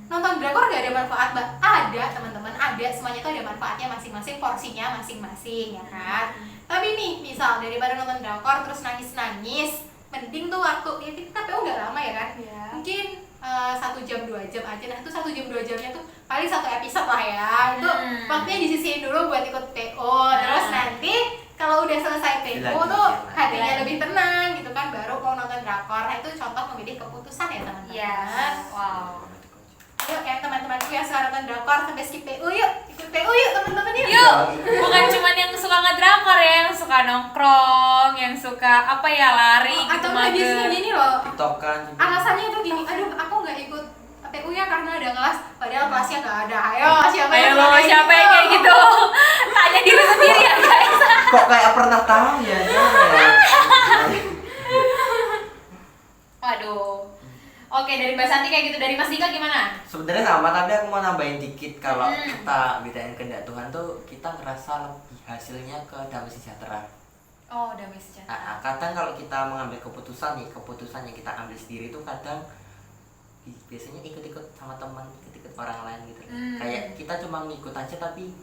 C: Nonton drakor gak ada manfaat Mbak? Ada teman-teman, ada, semuanya itu ada manfaatnya masing-masing, porsinya masing-masing ya kan. Tapi nih misal daripada nonton drakor terus nangis-nangis, mending tuh waktu ya kita PU gak lama ya kan, mungkin 1 jam 2 jam aja. Nah itu 1 jam 2 jamnya tuh paling 1 episode lah ya, itu waktunya disisihin dulu buat ikut PO. Terus nanti kalau udah selesai PO tuh hatinya lebih tenang gitu kan, baru mau nonton drakor. Nah itu contoh memilih keputusan ya teman-teman.
A: Yes. Wow.
C: Yuk yang teman-temanku yang suka nonton drakor sampai skip PO, yuk ikut PO yuk teman-teman yuk.
A: Yuk, bukan cuma yang suka ngedrakor ya, yang suka nongkrong, yang suka apa ya, lari gitu,
C: atau biasanya gini loh,
B: tiktokan
C: alasannya tuh gini, aduh aku nggak ikut PU ya karena ada kelas, padahal kelasnya nggak ada. Ayo siapa yang
A: siapa yang kayak gitu? Tanya diri sendiri ya guys.
B: kok kayak pernah tahu ya.
A: Waduh. Oke, dari Mbak Santi kayak gitu, dari Mas Dika gimana?
B: Sebenarnya sama, tapi aku mau nambahin dikit. Kalau kita bedain kehendak Tuhan tuh, kita ngerasa lebih hasilnya ke damai sejahtera.
A: Oh, damai sejahtera.
B: Kadang kalau kita mengambil keputusan nih, keputusan yang kita ambil sendiri tuh kadang biasanya ikut-ikut sama teman, ikut-ikut orang lain gitu. Kayak kita cuma ngikut aja tapi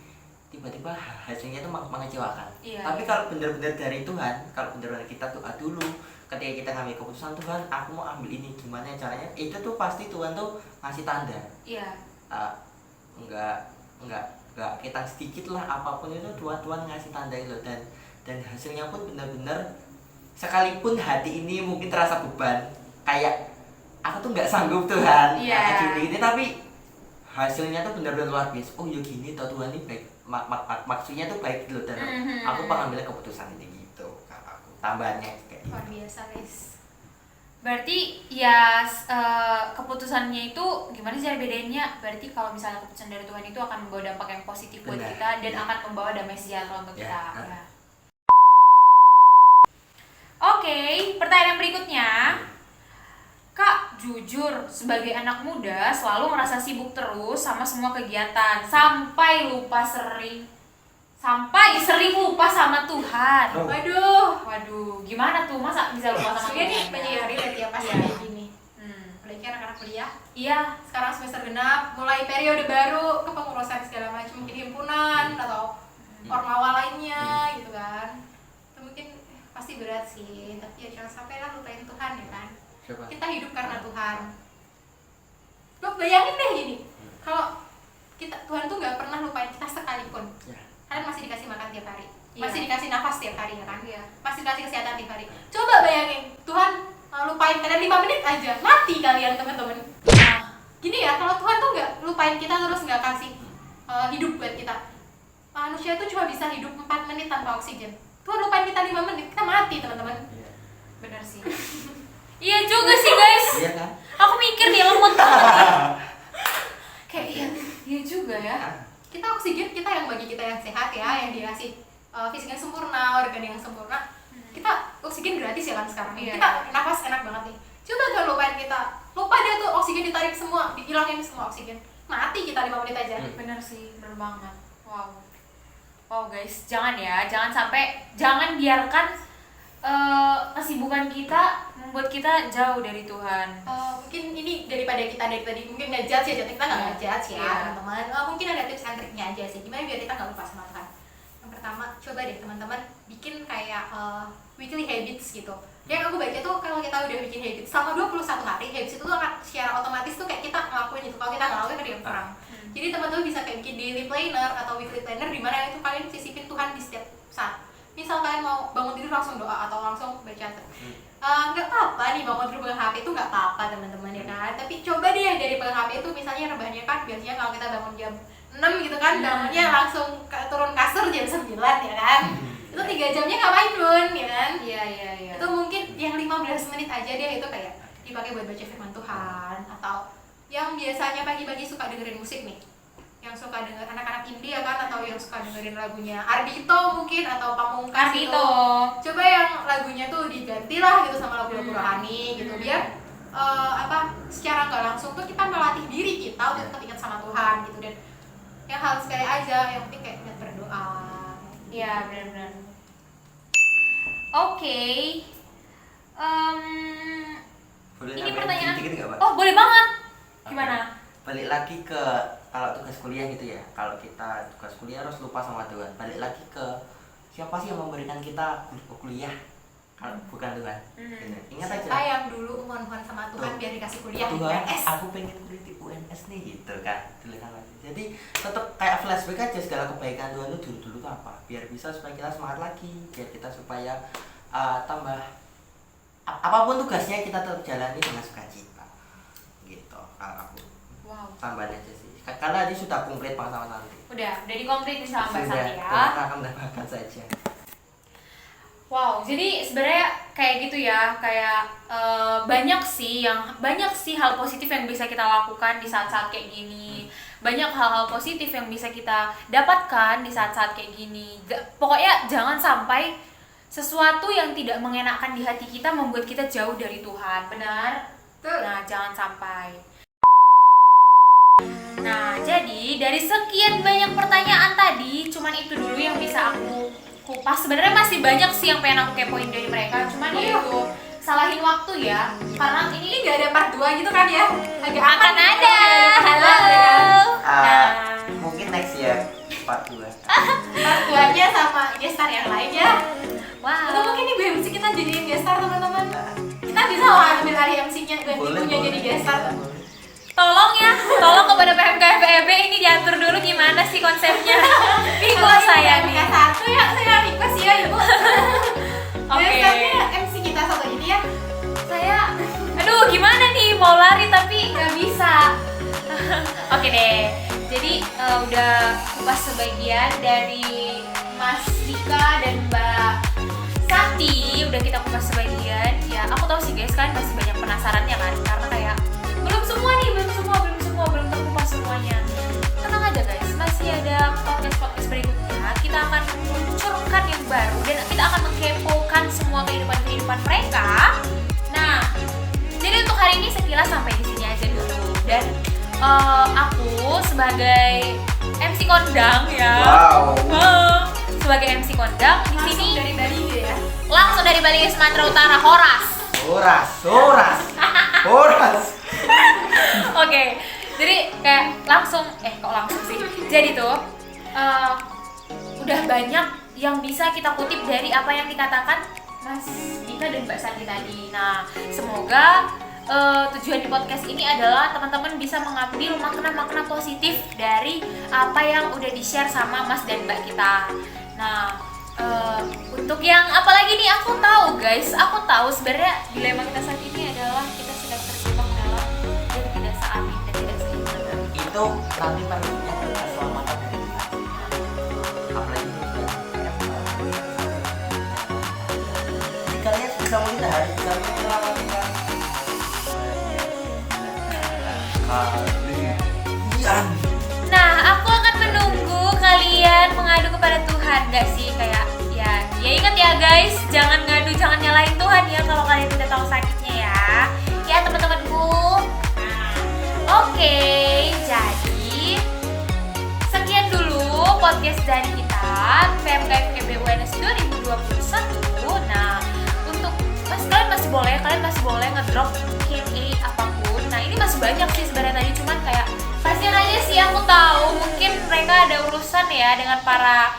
B: tiba-tiba hasilnya tuh mengecewakan.
A: Iya,
B: tapi kalau benar-benar dari Tuhan, kalau benar-benar kita doa dulu, ketika kita ngambil keputusan, Tuhan aku mau ambil ini, gimana caranya, itu tuh pasti Tuhan tuh ngasih tanda.
A: Iya.
B: Enggak kita sedikit lah, apapun itu Tuhan ngasih tanda itu. Dan hasilnya pun benar-benar, sekalipun hati ini mungkin terasa beban, kayak aku tuh nggak sanggup Tuhan, gini, tapi hasilnya tuh benar-benar luar biasa. Oh ya gini toh, Tuhan ini baik, maksudnya tuh baik loh, dan aku pengambil keputusan ini gitu. Kalau aku tambahannya kayak
C: luar biasa guys.
A: Berarti ya keputusannya itu gimana sih cara bedainnya? Berarti kalau misalnya keputusan dari Tuhan itu akan membawa dampak yang positif buat kita dan akan membawa damai sejahtera untuk kita. Ya. Oke, pertanyaan berikutnya. Kak, jujur sebagai anak muda selalu merasa sibuk terus sama semua kegiatan sampai sering lupa sama Tuhan. Waduh, gimana tuh, masa bisa lupa sama Tuhan?
C: Ini banyak hari ya pas kayak gini. Apalagi anak-anak kuliah.
A: Iya.
C: Sekarang semester genap, mulai periode baru, kepengurusan segala macam, mungkin himpunan atau ormawa lainnya gitu kan. Itu mungkin pasti berat sih, tapi ya jangan sampai lah lupain Tuhan ya kan. Kita hidup karena Tuhan. Lo bayangin deh gini, kalau Tuhan tuh nggak pernah lupain kita sekalipun. Kalian masih dikasih makan tiap hari, masih dikasih nafas tiap hari ya kan, masih dikasih kesehatan tiap hari. Coba bayangin, Tuhan lupain kalian 5 menit aja, mati kalian teman-teman. Gini ya, kalau Tuhan tuh nggak lupain kita terus nggak kasih hidup buat kita, manusia tuh cuma bisa hidup 4 menit tanpa oksigen. Tuhan lupain kita 5 menit, kita mati teman-teman.
A: Benar sih. Iya juga sih guys.
B: Iya kan?
A: Aku mikir dia lemot banget. Kayak iya juga ya.
C: Kita oksigen, kita yang bagi kita yang sehat ya, yang dikasih fisik yang sempurna, organ yang sempurna. Kita oksigen gratis ya kan sekarang. Kita nafas enak banget nih. Coba jangan lupain kita. Lupa dia tuh oksigen ditarik semua, dihilangin semua oksigen. Mati kita 5 menit aja.
A: Bener sih, bener banget. Wow guys, jangan biarkan kesibukan kita membuat kita jauh dari Tuhan.
C: Mungkin ini daripada kita dari tadi mungkin nge-judge ya, kita nggak nge-judge ya teman-teman. Mungkin ada tips and triknya aja sih, gimana biar kita nggak lupa sama Tuhan. Yang pertama, coba deh teman-teman bikin kayak weekly habits gitu. Yang aku baca tuh kalau kita udah bikin habits selama 21 hari, habits itu tuh akan secara otomatis tuh kayak kita ngelakuin itu. Kalau kita nggak ngelakuin ada yang kurang. Jadi teman-teman bisa kayak bikin daily planner atau weekly planner di mana itu kalian sisipin Tuhan di setiap saat. Misal kalian mau bangun tidur langsung doa atau langsung baca. Nggak apa-apa nih bangun tidur pegang HP itu nggak apa-apa teman-teman ya kan. Tapi coba deh dari pegang HP itu misalnya rebahannya kan biasanya kalau kita bangun jam 6 gitu kan, bangunnya langsung turun kasur jam 9 ya kan. Itu 3 jamnya ngapain Dun ya kan? Iya. Itu mungkin yang 15 menit aja deh itu kayak dipakai buat baca firman Tuhan, atau yang biasanya pagi-pagi suka dengerin musik nih, yang suka denger anak-anak indie ya kan, atau yang suka dengerin lagunya Ardhito mungkin atau Pamungkas gitu. Coba yang lagunya tuh diganti lah gitu sama lagu-lagu rohani gitu, biar secara nggak langsung tuh kita melatih diri kita untuk tetap ingat sama Tuhan gitu. Dan yang hal sekali aja, yang penting kayak ingat berdoa.
A: Iya benar-benar. Oke.
B: Boleh
A: Ini
B: nambahin
A: pertanyaan.
B: dikit nggak, Pak?
A: Oh, boleh banget. Gimana?
B: Balik lagi ke kalau tugas kuliah gitu ya. Kalau kita tugas kuliah harus lupa sama Tuhan. Balik lagi ke siapa sih yang memberikan kita kuliah? Kalau bukan Tuhan. Ingat aja.
C: Siapa yang dulu mohon-mohon sama Tuhan biar dikasih kuliah di
B: Tuhan,
C: UNS.
B: aku pengen kuliah di UNS nih gitu kan. Tulisan lagi. Jadi tetap kayak flashback aja segala kebaikan Tuhan itu dulu tuh apa. Biar bisa supaya kita semangat lagi. Biar kita supaya tambah apapun tugasnya kita tetap jalani dengan sukacita. Gitu kalau aku.
C: Wow.
B: Tambahan aja sih. Karena ini sudah komplit Pak sama Santi.
A: Udah dikomplit sama Mbak Santi ya.
B: Kita akan tambahkan saja.
A: Wow, jadi sebenarnya kayak gitu ya, kayak banyak sih hal positif yang bisa kita lakukan di saat-saat kayak gini. Banyak hal-hal positif yang bisa kita dapatkan di saat-saat kayak gini. Pokoknya jangan sampai sesuatu yang tidak mengenakan di hati kita membuat kita jauh dari Tuhan. Benar? Nah, jangan sampai. Nah, jadi dari sekian banyak pertanyaan tadi, cuman itu dulu yang bisa aku kupas. Sebenarnya masih banyak sih yang pengen aku kepoin dari mereka, cuman ya itu salahin waktu ya, karena ini
C: Nggak ada part 2 gitu kan ya? Agak
A: akan
C: aman gitu.
A: ada. Halo. Nah,
B: Mungkin next ya part 2.
C: Part 2-nya sama gestar yang lain ya. Atau
A: wow.
C: mungkin nih BMC kita jadiin gestar teman-teman. Kita bisa loh ambil alih MC-nya dan ibunya jadi gestar.
A: Tolong kepada PMK FEB ini diatur dulu gimana sih konsepnya. Bingung saya nih.
C: Satu ya, saya request ya ibu.
A: Oke.
C: Gestarnya MC kita satu ini ya.
A: Aduh, gimana nih mau lari tapi nggak bisa. Oke deh. Jadi udah kupas sebagian dari Mas Dika dan Mbak Santi, udah kita kupas sebagian. Ya, aku tahu sih guys, kalian masih banyak penasarannya kan, karena kayak belum terkupas semuanya. Tenang aja guys, masih ada podcast berikutnya. Kita akan meluncurkan yang baru dan kita akan mengkepokan semua kehidupan mereka. Nah, jadi untuk hari ini sekilas sampai di sini aja dulu. Dan aku sebagai MC kondang ya.
B: Wow.
A: Sebagai MC kondang di sini
C: dari Bali gitu ya.
A: langsung dari Bali Sumatera Utara, Horas. Oke, jadi kayak langsung kok langsung sih. Jadi tuh udah banyak yang bisa kita kutip dari apa yang dikatakan Mas Dika dan Mbak Santi tadi. Nah, semoga tujuan di podcast ini adalah teman-teman bisa mengambil makna-makna positif dari apa yang udah di-share sama Mas dan Mbak kita. Nah, untuk yang apalagi nih, aku tahu sebenarnya dilema kita saat ini adalah kita sedang terjebak dalam dan tidak seamin dan tidak seimbang.
B: Itu nanti perlunya keselamatan dari kita. Apalagi jadi kalian bisa melihat harus bisa menyelamatkan kalian.
A: Nah, aku akan menunggu kalian mengadu kepada Tuhan, gak sih? Kayak ya ingat ya guys, jangan ngadu, jangan nyalain Tuhan ya kalau kalian udah tahu sakitnya ya. Ya teman-temanku. Oke, jadi sekian dulu podcast dari kita PMK FEB UNS 2021. Nah, untuk kalian masih boleh ngedrop Q&A apapun. Nah, ini masih banyak sih sebenarnya tadi, cuman kayak kasihan aja sih, aku tahu mungkin mereka ada urusan ya dengan para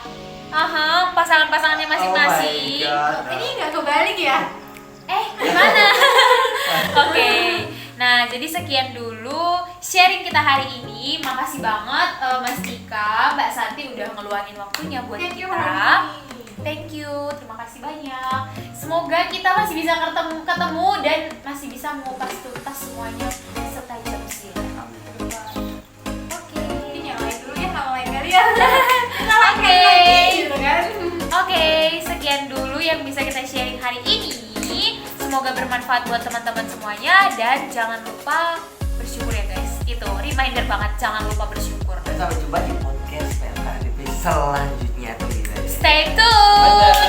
A: pasangan-pasangannya masing-masing.
C: Ini nggak kebalik ya?
A: Gimana? Oke. Nah, jadi sekian dulu sharing kita hari ini. Makasih banget Mas Dika, Mbak Santi udah ngeluangin waktunya buat kita. Thank you, terima kasih banyak. Semoga kita masih bisa ketemu dan masih bisa mengupas tuntas semuanya setajam silat.
C: Ini nyalain dulu ya, sama lain kali ya.
A: Oke.
C: Gitu kan?
A: Oke, sekian dulu yang bisa kita sharing hari ini. Semoga bermanfaat buat teman-teman semuanya dan jangan lupa bersyukur ya guys. Itu reminder banget, jangan lupa bersyukur.
B: Dan sampai jumpa di podcast PMK selanjutnya tuh gitu.
A: Stay tuned.